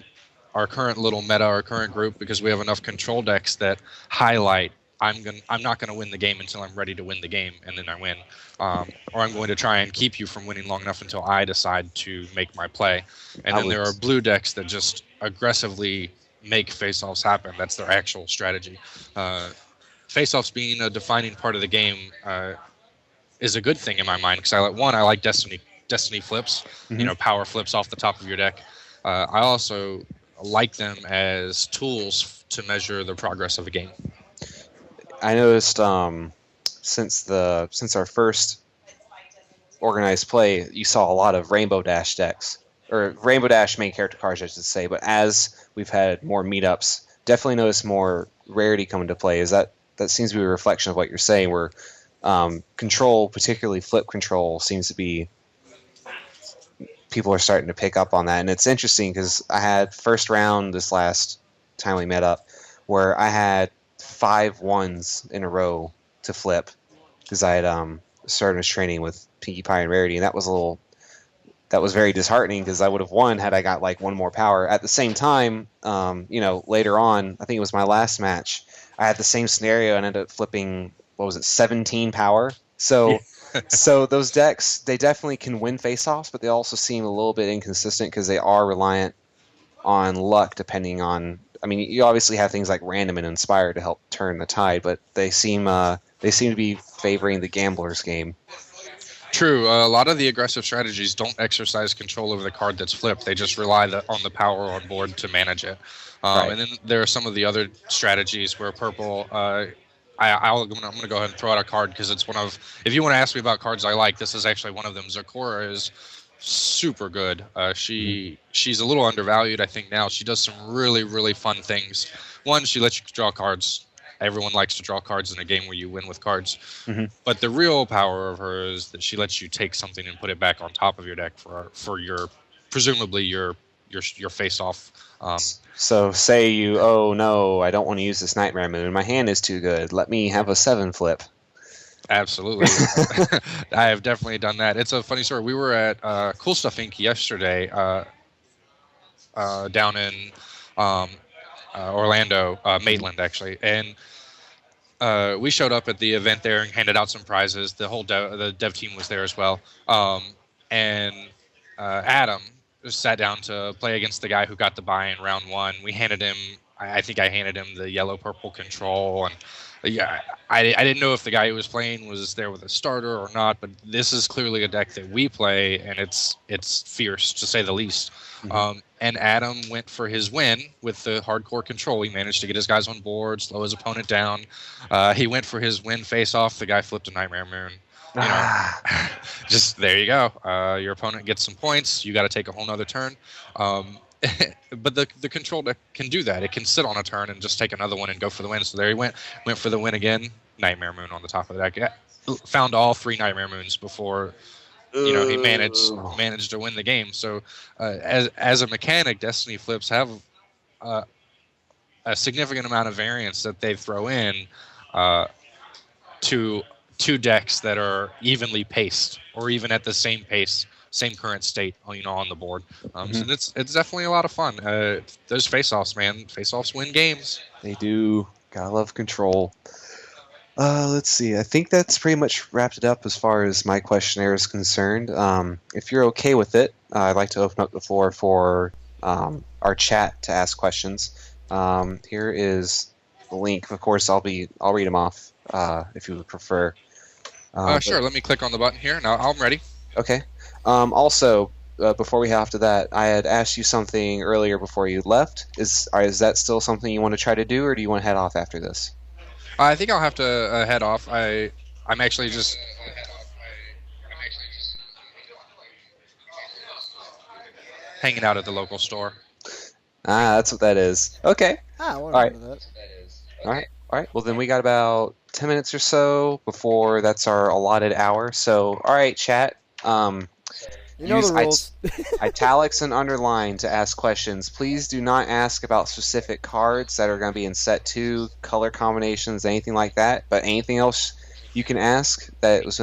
little meta, our current group, because we have enough control decks that highlight I'm not going to win the game until I'm ready to win the game, and then I win, or I'm going to try and keep you from winning long enough until I decide to make my play. And then there are blue decks that just aggressively make face-offs happen. That's their actual strategy. Face-offs being a defining part of the game is a good thing in my mind, because I like Destiny flips, power flips off the top of your deck. I also like them as tools to measure the progress of a game. I noticed since our first organized play, you saw a lot of Rainbow Dash decks, or Rainbow Dash main character cards, I should say. But as we've had more meetups, definitely noticed more rarity come into play. That seems to be a reflection of what you're saying, where control, particularly flip control, seems to be people are starting to pick up on that. And it's interesting because I had first round this last time we met up where I had 5 ones in a row to flip because I had started training with Pinkie Pie and Rarity, and that was very disheartening because I would have won had I got like one more power. At the same time, later on, I think it was my last match, I had the same scenario and ended up flipping, 17 power. So so those decks, they definitely can win face-offs, but they also seem a little bit inconsistent because they are reliant on luck depending on, you obviously have things like random and inspire to help turn the tide, but they seem to be favoring the gambler's game. True. A lot of the aggressive strategies don't exercise control over the card that's flipped. They just rely on the power on board to manage it. Right. And then there are some of the other strategies where purple. I'm going to go ahead and throw out a card because it's one of. If you want to ask me about cards I like, this is actually one of them. Zecora is super good. She's a little undervalued, I think. Now she does some really, really fun things. One, she lets you draw cards. Everyone likes to draw cards in a game where you win with cards. But the real power of her is that she lets you take something and put it back on top of your deck for your presumably your face off. So say you, oh no, I don't want to use this Nightmare Moon. My hand is too good. Let me have a 7 flip. Absolutely. I have definitely done that. It's a funny story. We were at Cool Stuff Inc. yesterday down in Orlando, Maitland, actually. And we showed up at the event there and handed out some prizes. The whole the dev team was there as well. And Adam just sat down to play against the guy who got the buy in round 1. We handed him, I think I handed him the yellow-purple control. And yeah, I didn't know if the guy who was playing was there with a starter or not, but this is clearly a deck that we play, and it's fierce, to say the least. Mm-hmm. And Adam went for his win with the hardcore control. He managed to get his guys on board, slow his opponent down. He went for his win face-off. The guy flipped a Nightmare Moon. You know, just there you go. Your opponent gets some points. You got to take a whole nother turn. But the control deck can do that. It can sit on a turn and just take another one and go for the win. So there he went for the win again. Nightmare Moon on the top of the deck. Found all 3 Nightmare Moons before he managed to win the game. So as a mechanic, Destiny flips have a significant amount of variance that they throw in to 2 decks that are evenly paced or even at the same pace, same current state, on the board. So it's definitely a lot of fun. Those face-offs, man. Face-offs win games. They do. Gotta love control. Let's see. I think that's pretty much wrapped it up as far as my questionnaire is concerned. If you're okay with it, I'd like to open up the floor for our chat to ask questions. Here is the link. Of course, I'll read them off if you would prefer. Sure. Let me click on the button here. Now I'm ready. Okay. Also, before we head off to that, I had asked you something earlier before you left. Is that still something you want to try to do, or do you want to head off after this? I think I'll have to head off. I'm actually just hanging out at the local store. That's what that is. Okay. All right. That. All right. Well, then we got about 10 minutes or so before that's our allotted hour. So, all right, chat. Use the rules. Italics and underline to ask questions. Please do not ask about specific cards that are going to be in set 2, color combinations, anything like that. But anything else you can ask that was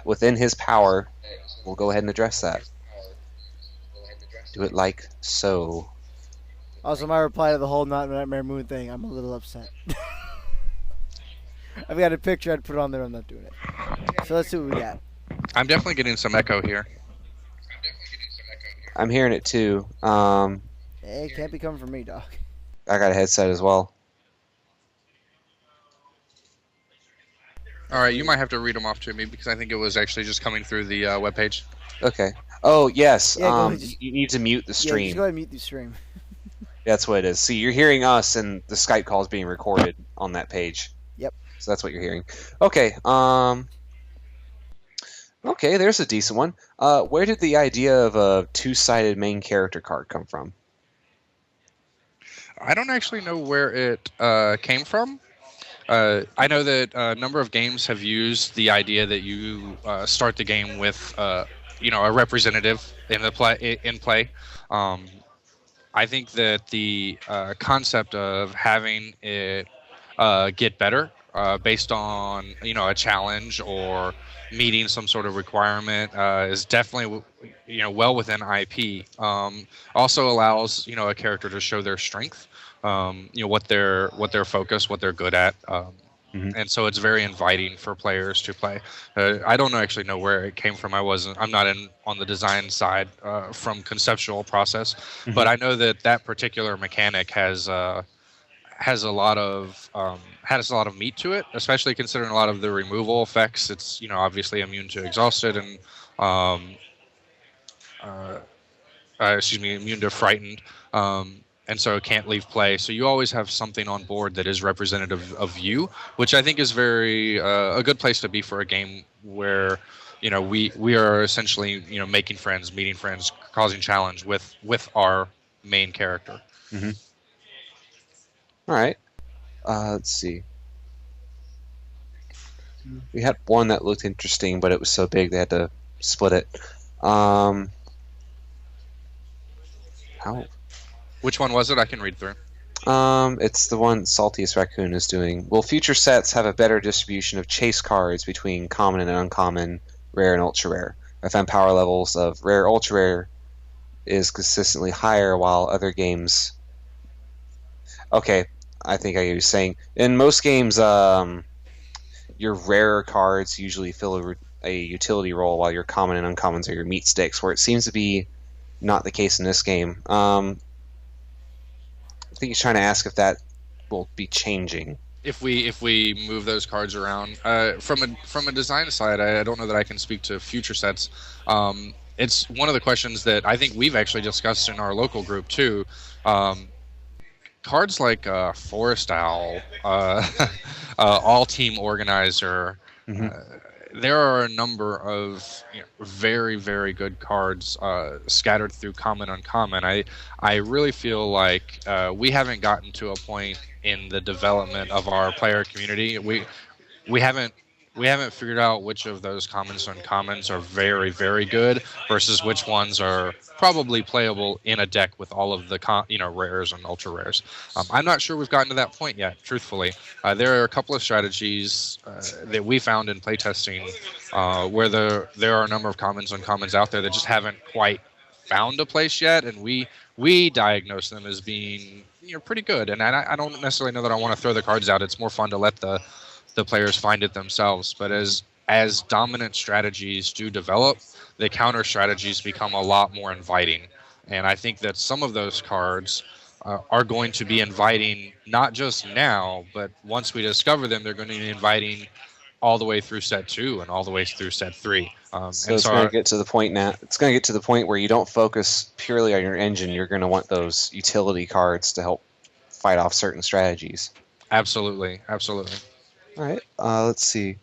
within his power, we'll go ahead and address that. Do it like so. Also, my reply to the whole Nightmare Moon thing, I'm a little upset. I've got a picture. I'd put it on there. I'm not doing it. So let's see what we got. I'm definitely getting some echo here. I'm hearing it too. It can't be coming from me, Doc. I got a headset as well. All right, you might have to read them off to me because I think it was actually just coming through the webpage. Okay. Oh, yes. Yeah, you need to mute the stream. Yeah, just go ahead and mute the stream. That's what it is. See, you're hearing us, and the Skype call is being recorded on that page. Yep. So that's what you're hearing. Okay. Okay, there's a decent one. Where did the idea of a 2-sided main character card come from? I don't actually know where it came from. I know that a number of games have used the idea that you start the game with, a representative in play. I think that the concept of having it get better based on a challenge or meeting some sort of requirement is definitely well within IP. Also allows a character to show their strength, what their focus, what they're good at, and so it's very inviting for players to play. I don't actually know where it came from. I'm not on the design side from conceptual process, but I know that particular mechanic has a lot of meat to it, especially considering a lot of the removal effects. It's obviously immune to exhausted and immune to frightened, and so it can't leave play. So you always have something on board that is representative of you, which I think is very a good place to be for a game where we are essentially making friends, meeting friends, causing challenge with our main character. Mm-hmm. All right. Let's see. We had one that looked interesting, but it was so big they had to split it. Oh. Which one was it? I can read through. It's the one Saltiest Raccoon is doing. Will future sets have a better distribution of chase cards between common and uncommon, rare and ultra rare? I found power levels of rare ultra rare is consistently higher while other games. Okay, I think I was saying in most games, your rarer cards usually fill a utility role while your common and uncommons are your meat sticks, where it seems to be not the case in this game. I think he's trying to ask if that will be changing. If we move those cards around, from a design side, I don't know that I can speak to future sets. It's one of the questions that I think we've actually discussed in our local group too. Cards like Forest Owl, All Team Organizer. There are a number of very, very good cards scattered through common, uncommon. I really feel like we haven't gotten to a point in the development of our player community. We haven't figured out which of those commons and uncommons are very, very good versus which ones are probably playable in a deck with all of the rares and ultra rares. I'm not sure we've gotten to that point yet, truthfully. There are a couple of strategies that we found in playtesting where there are a number of commons and uncommons out there that just haven't quite found a place yet, and we diagnose them as being pretty good. And I don't necessarily know that I want to throw the cards out. It's more fun to let the players find it themselves. But as dominant strategies do develop, the counter strategies become a lot more inviting. And I think that some of those cards are going to be inviting not just now, but once we discover them, they're going to be inviting all the way through set 2 and all the way through set 3. So it's going to get to the point now. It's going to get to the point where you don't focus purely on your engine. You're going to want those utility cards to help fight off certain strategies. Absolutely, absolutely. All right, let's see.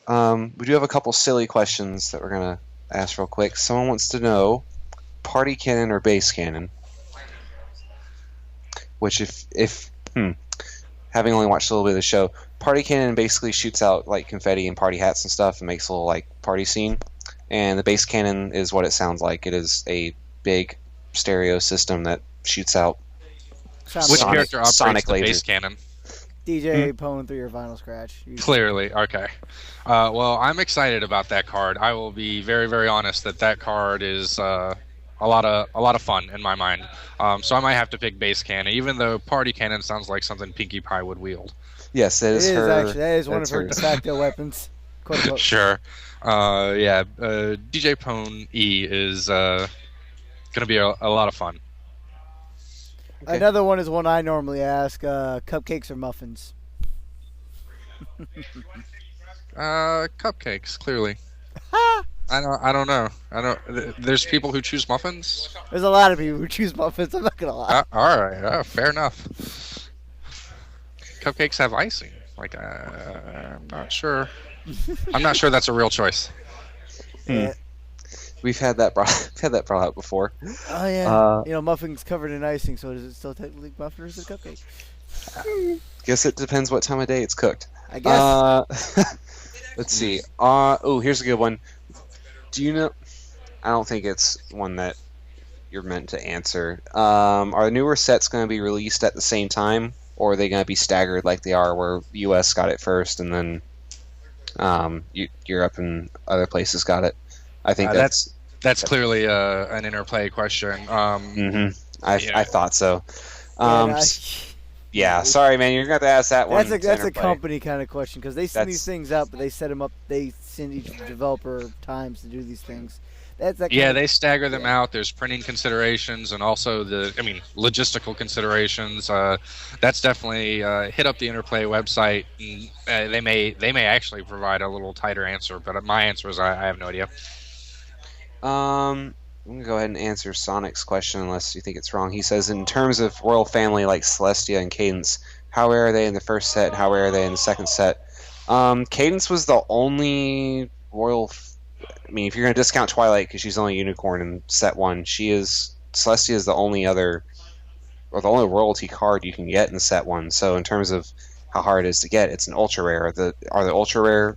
We do have a couple silly questions that we're going to ask real quick. Someone wants to know, party cannon or base cannon? Which having only watched a little bit of the show, party cannon basically shoots out like confetti and party hats and stuff and makes a little like party scene. And the base cannon is what it sounds like. It is a big stereo system that shoots out Which character operates sonic the lasers. base cannon? DJ pulling through your vinyl scratch. Clearly, okay. Well, I'm excited about that card. I will be very, very honest that card is a lot of fun in my mind. So I might have to pick base cannon, even though party cannon sounds like something Pinkie Pie would wield. Yes, that is her. Actually, that is one of her de facto weapons. Quote, unquote. Sure. DJ Pone E is going to be a lot of fun. Okay. Another one is one I normally ask: cupcakes or muffins? Cupcakes, clearly. I don't know. There's people who choose muffins. There's a lot of people who choose muffins. I'm not gonna lie. All right, fair enough. Cupcakes have icing. Like, I'm not sure. I'm not sure that's a real choice. Yeah. We've had that brought up before. Oh yeah. Muffins covered in icing. So is it still technically muffin or is it a cupcake? Guess it depends what time of day it's cooked. I guess. Let's see. Here's a good one. Do you know? I don't think it's one that you're meant to answer. Are newer sets going to be released at the same time, or are they going to be staggered like they are, where the U.S. got it first and then Europe and other places got it? I think that's clearly an interplay question. I thought so. Yeah, sorry, man. You're going to have to ask that one. That's a company kind of question because they send these things up, but they set them up. They send each developer times to do these things. They stagger them out. There's printing considerations and also logistical considerations. That's definitely hit up the Interplay website. They may actually provide a little tighter answer, but my answer is I have no idea. I'm going to go ahead and answer Sonic's question unless you think it's wrong. He says, in terms of royal family like Celestia and Cadence, how rare are they in the first set? How rare are they in the second set? Cadence was the only royal... if you're going to discount Twilight because she's only unicorn in set 1, Celestia is the only the only royalty card you can get in set 1. So in terms of how hard it is to get, it's an ultra rare. Are the ultra rare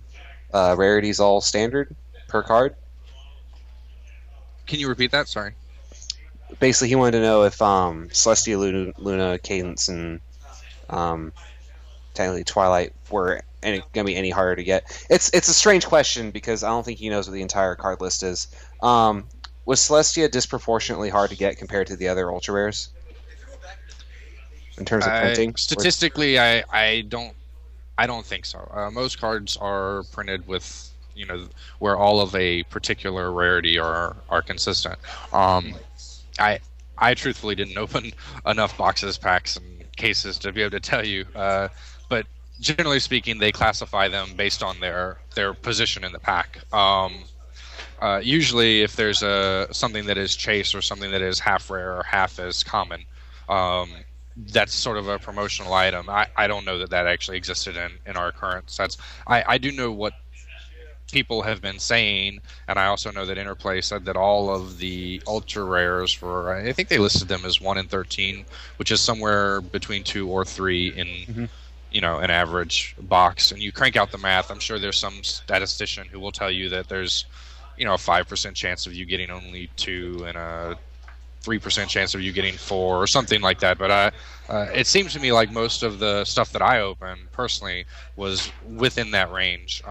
rarities all standard per card? Can you repeat that? Sorry. basically he wanted to know if Celestia, Luna, Cadence, and technically Twilight were going to be any harder to get. It's a strange question because I don't think he knows what the entire card list is. Was Celestia disproportionately hard to get compared to the other ultra rares in terms of printing? Statistically, I don't think so. Most cards are printed with, where all of a particular rarity are consistent. I truthfully didn't open enough boxes, packs, and cases to be able to tell you. But generally speaking, they classify them based on their position in the pack. Usually, if there's something that is chase or something that is half rare or half as common, that's sort of a promotional item. I don't know that actually existed in our current sets. I do know what people have been saying, and I also know that Interplay said that all of the ultra rares were, I think they listed them as 1 in 13, which is somewhere between 2 or 3 in an average box. And you crank out the math, I'm sure there's some statistician who will tell you that there's a 5% chance of you getting only 2 and a 3% chance of you getting 4 or something like that. But it seems to me like most of the stuff that I opened personally was within that range.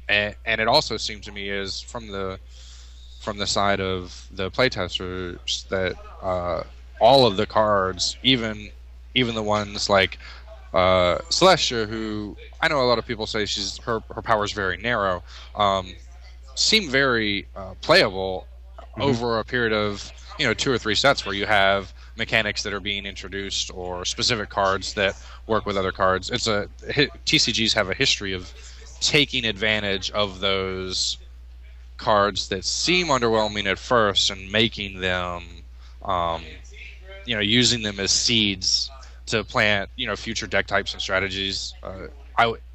And it also seemed to me is from the side of the playtesters that all of the cards, even the ones like Celestia, who I know a lot of people say her power is very narrow, seem very playable over a period of 2 or 3 sets where you have mechanics that are being introduced or specific cards that work with other cards. TCGs have a history of taking advantage of those cards that seem underwhelming at first and making them, using them as seeds to plant, future deck types and strategies.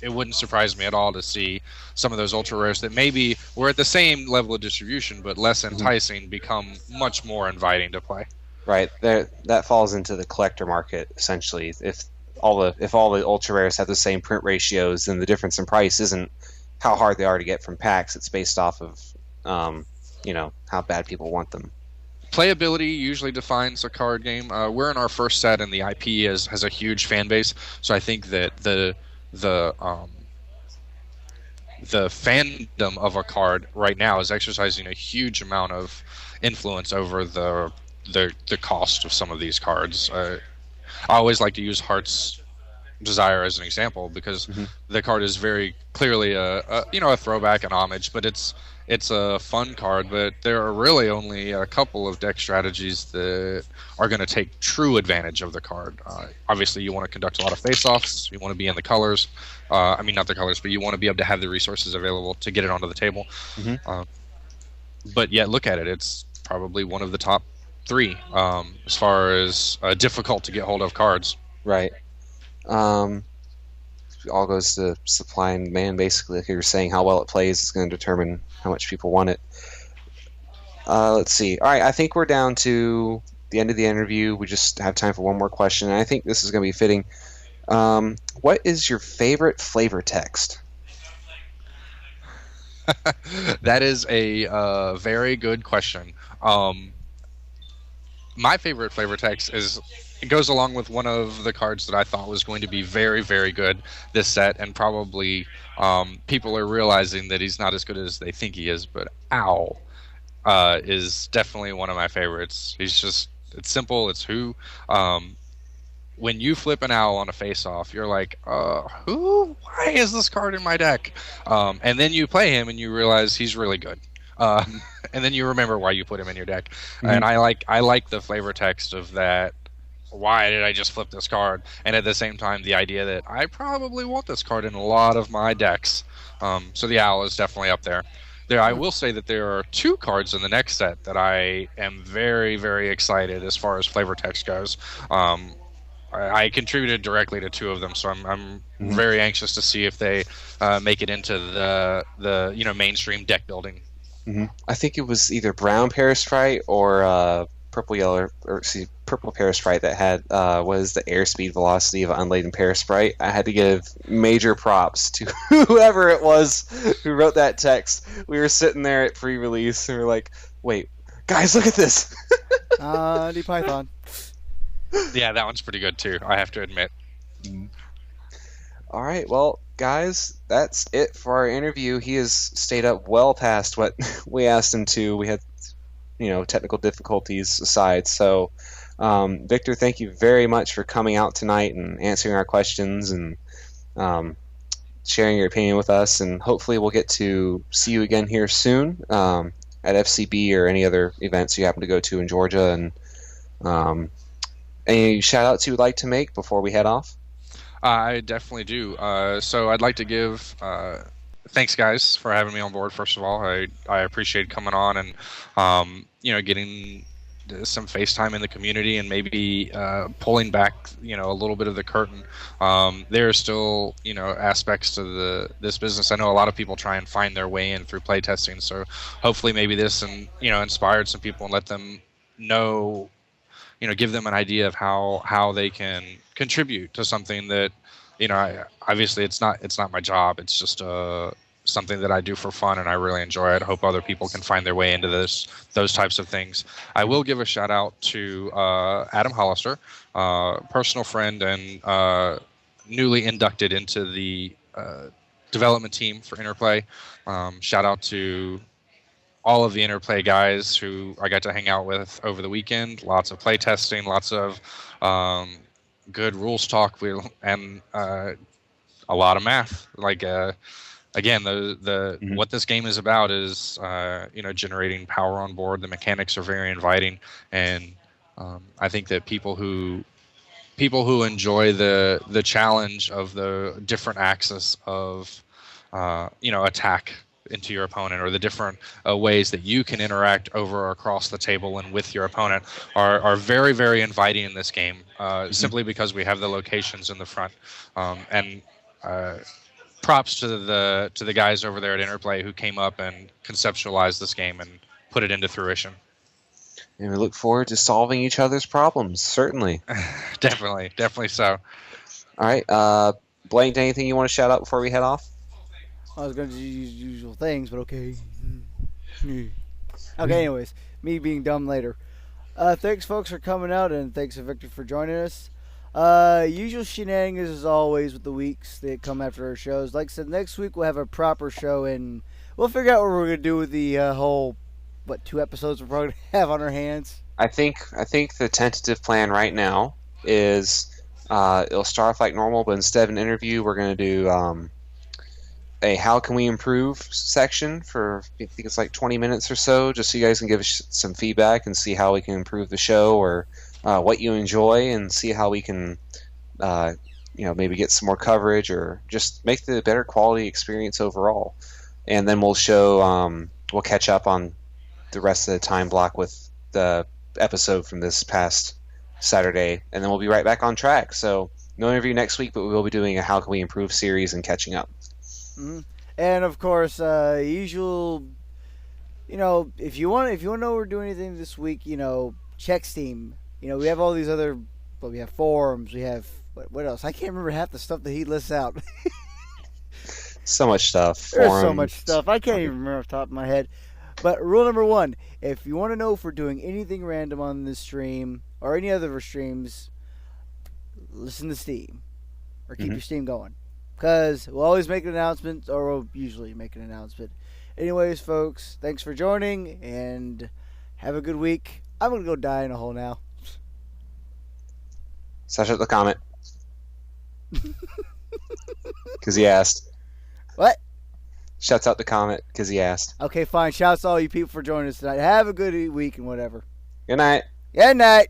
It wouldn't surprise me at all to see some of those ultra rares that maybe were at the same level of distribution but less enticing become much more inviting to play. Right. That falls into the collector market essentially. If all the ultra rares have the same print ratios, then the difference in price isn't how hard they are to get from packs. It's based off of how bad people want them. Playability usually defines a card game. We're in our first set, and the IP has a huge fan base, so I think that the fandom of a card right now is exercising a huge amount of influence over the cost of some of these cards. I always like to use Heart's Desire as an example because the card is very clearly a throwback and homage, but it's a fun card. But there are really only a couple of deck strategies that are going to take true advantage of the card. Obviously, you want to conduct a lot of face-offs. You want to be in the colors. Not the colors, but you want to be able to have the resources available to get it onto the table. But yet, look at it. It's probably one of the top 3 as far as difficult to get hold of cards. Right. All goes to supply and demand, basically. Like you were saying, how well it plays is going to determine how much people want it. Let's see. All right, I think we're down to the end of the interview. We just have time for one more question, and I think this is going to be fitting. What is your favorite flavor text? That is a very good question. My favorite flavor text it goes along with one of the cards that I thought was going to be very, very good this set, and probably people are realizing that he's not as good as they think he is, but Owl is definitely one of my favorites. It's simple, it's who. When you flip an Owl on a face-off, you're like, who? Why is this card in my deck? And then you play him and you realize he's really good. And then you remember why you put him in your deck. And I like the flavor text of that. Why did I just flip this card? And at the same time, the idea that I probably want this card in a lot of my decks. So the Owl is definitely up there. I will say that there are 2 cards in the next set that I am very, very excited as far as flavor text goes. I contributed directly to 2 of them, so I'm very anxious to see if they make it into the mainstream deck building. I think it was either brown Parasprite or purple Parasprite that had was the airspeed velocity of unladen Parasprite. I had to give major props to whoever it was who wrote that text. We were sitting there at pre-release and we were like, "Wait, guys, look at this!" Monty Python. Yeah, that one's pretty good too, I have to admit. All right, well, guys, that's it for our interview. He has stayed up well past what we asked him to. We had, technical difficulties aside. So, Victor, thank you very much for coming out tonight and answering our questions and sharing your opinion with us. And hopefully we'll get to see you again here soon at FCB or any other events you happen to go to in Georgia. And any shout-outs you would like to make before we head off? I definitely do. So I'd like to give thanks, guys, for having me on board. First of all, I appreciate coming on and getting some FaceTime in the community and maybe pulling back a little bit of the curtain. There are still aspects to this business. I know a lot of people try and find their way in through playtesting. So hopefully maybe this inspired some people and let them know. Give them an idea of how they can contribute to something that, obviously it's not my job. It's just something that I do for fun and I really enjoy it. I hope other people can find their way into those types of things. I will give a shout out to Adam Hollister, personal friend and newly inducted into the development team for Interplay. Shout out to all of the Interplay guys who I got to hang out with over the weekend. Lots of play testing, lots of good rules talk, and a lot of math. Like again, what this game is about is generating power on board. The mechanics are very inviting, and I think that people who enjoy the challenge of the different axis of attack into your opponent, or the different ways that you can interact over or across the table and with your opponent are very, very inviting in this game, simply because we have the locations in the front. And props to the guys over there at Interplay who came up and conceptualized this game and put it into fruition. And we look forward to solving each other's problems, certainly. Definitely so. All right, Blaine, anything you want to shout out before we head off? I was going to use usual things, but okay. Okay, anyways, me being dumb later. Thanks, folks, for coming out, and thanks to Victor for joining us. Usual shenanigans as always with the weeks that come after our shows. Like I said, next week we'll have a proper show, and we'll figure out what we're going to do with the whole, 2 episodes we're probably going to have on our hands. I think the tentative plan right now is it'll start off like normal, but instead of an interview, we're going to do a how can we improve section for, I think it's like 20 minutes or so, just so you guys can give us some feedback and see how we can improve the show, or what you enjoy, and see how we can maybe get some more coverage or just make the better quality experience overall. And then we'll catch up on the rest of the time block with the episode from this past Saturday, and then we'll be right back on track. So no interview next week, but we will be doing a how can we improve series and catching up. Mm-hmm. And of course, usual. If you want to know we're doing anything this week, check Steam. We have all these other. But we have forums. We have what else? I can't remember half the stuff that he lists out. So much stuff. There's Forums. so much stuff. I can't even remember off the top of my head. But rule number 1: if you want to know if we're doing anything random on this stream or any other streams, listen to Steam or keep your Steam going. Because we'll always make an announcement, or we'll usually make an announcement. Anyways, folks, thanks for joining, and have a good week. I'm going to go die in a hole now. Such out the comment. Because he asked. What? Shuts out the comment because he asked. Okay, fine. Shouts to all you people for joining us tonight. Have a good week and whatever. Good night. Good night.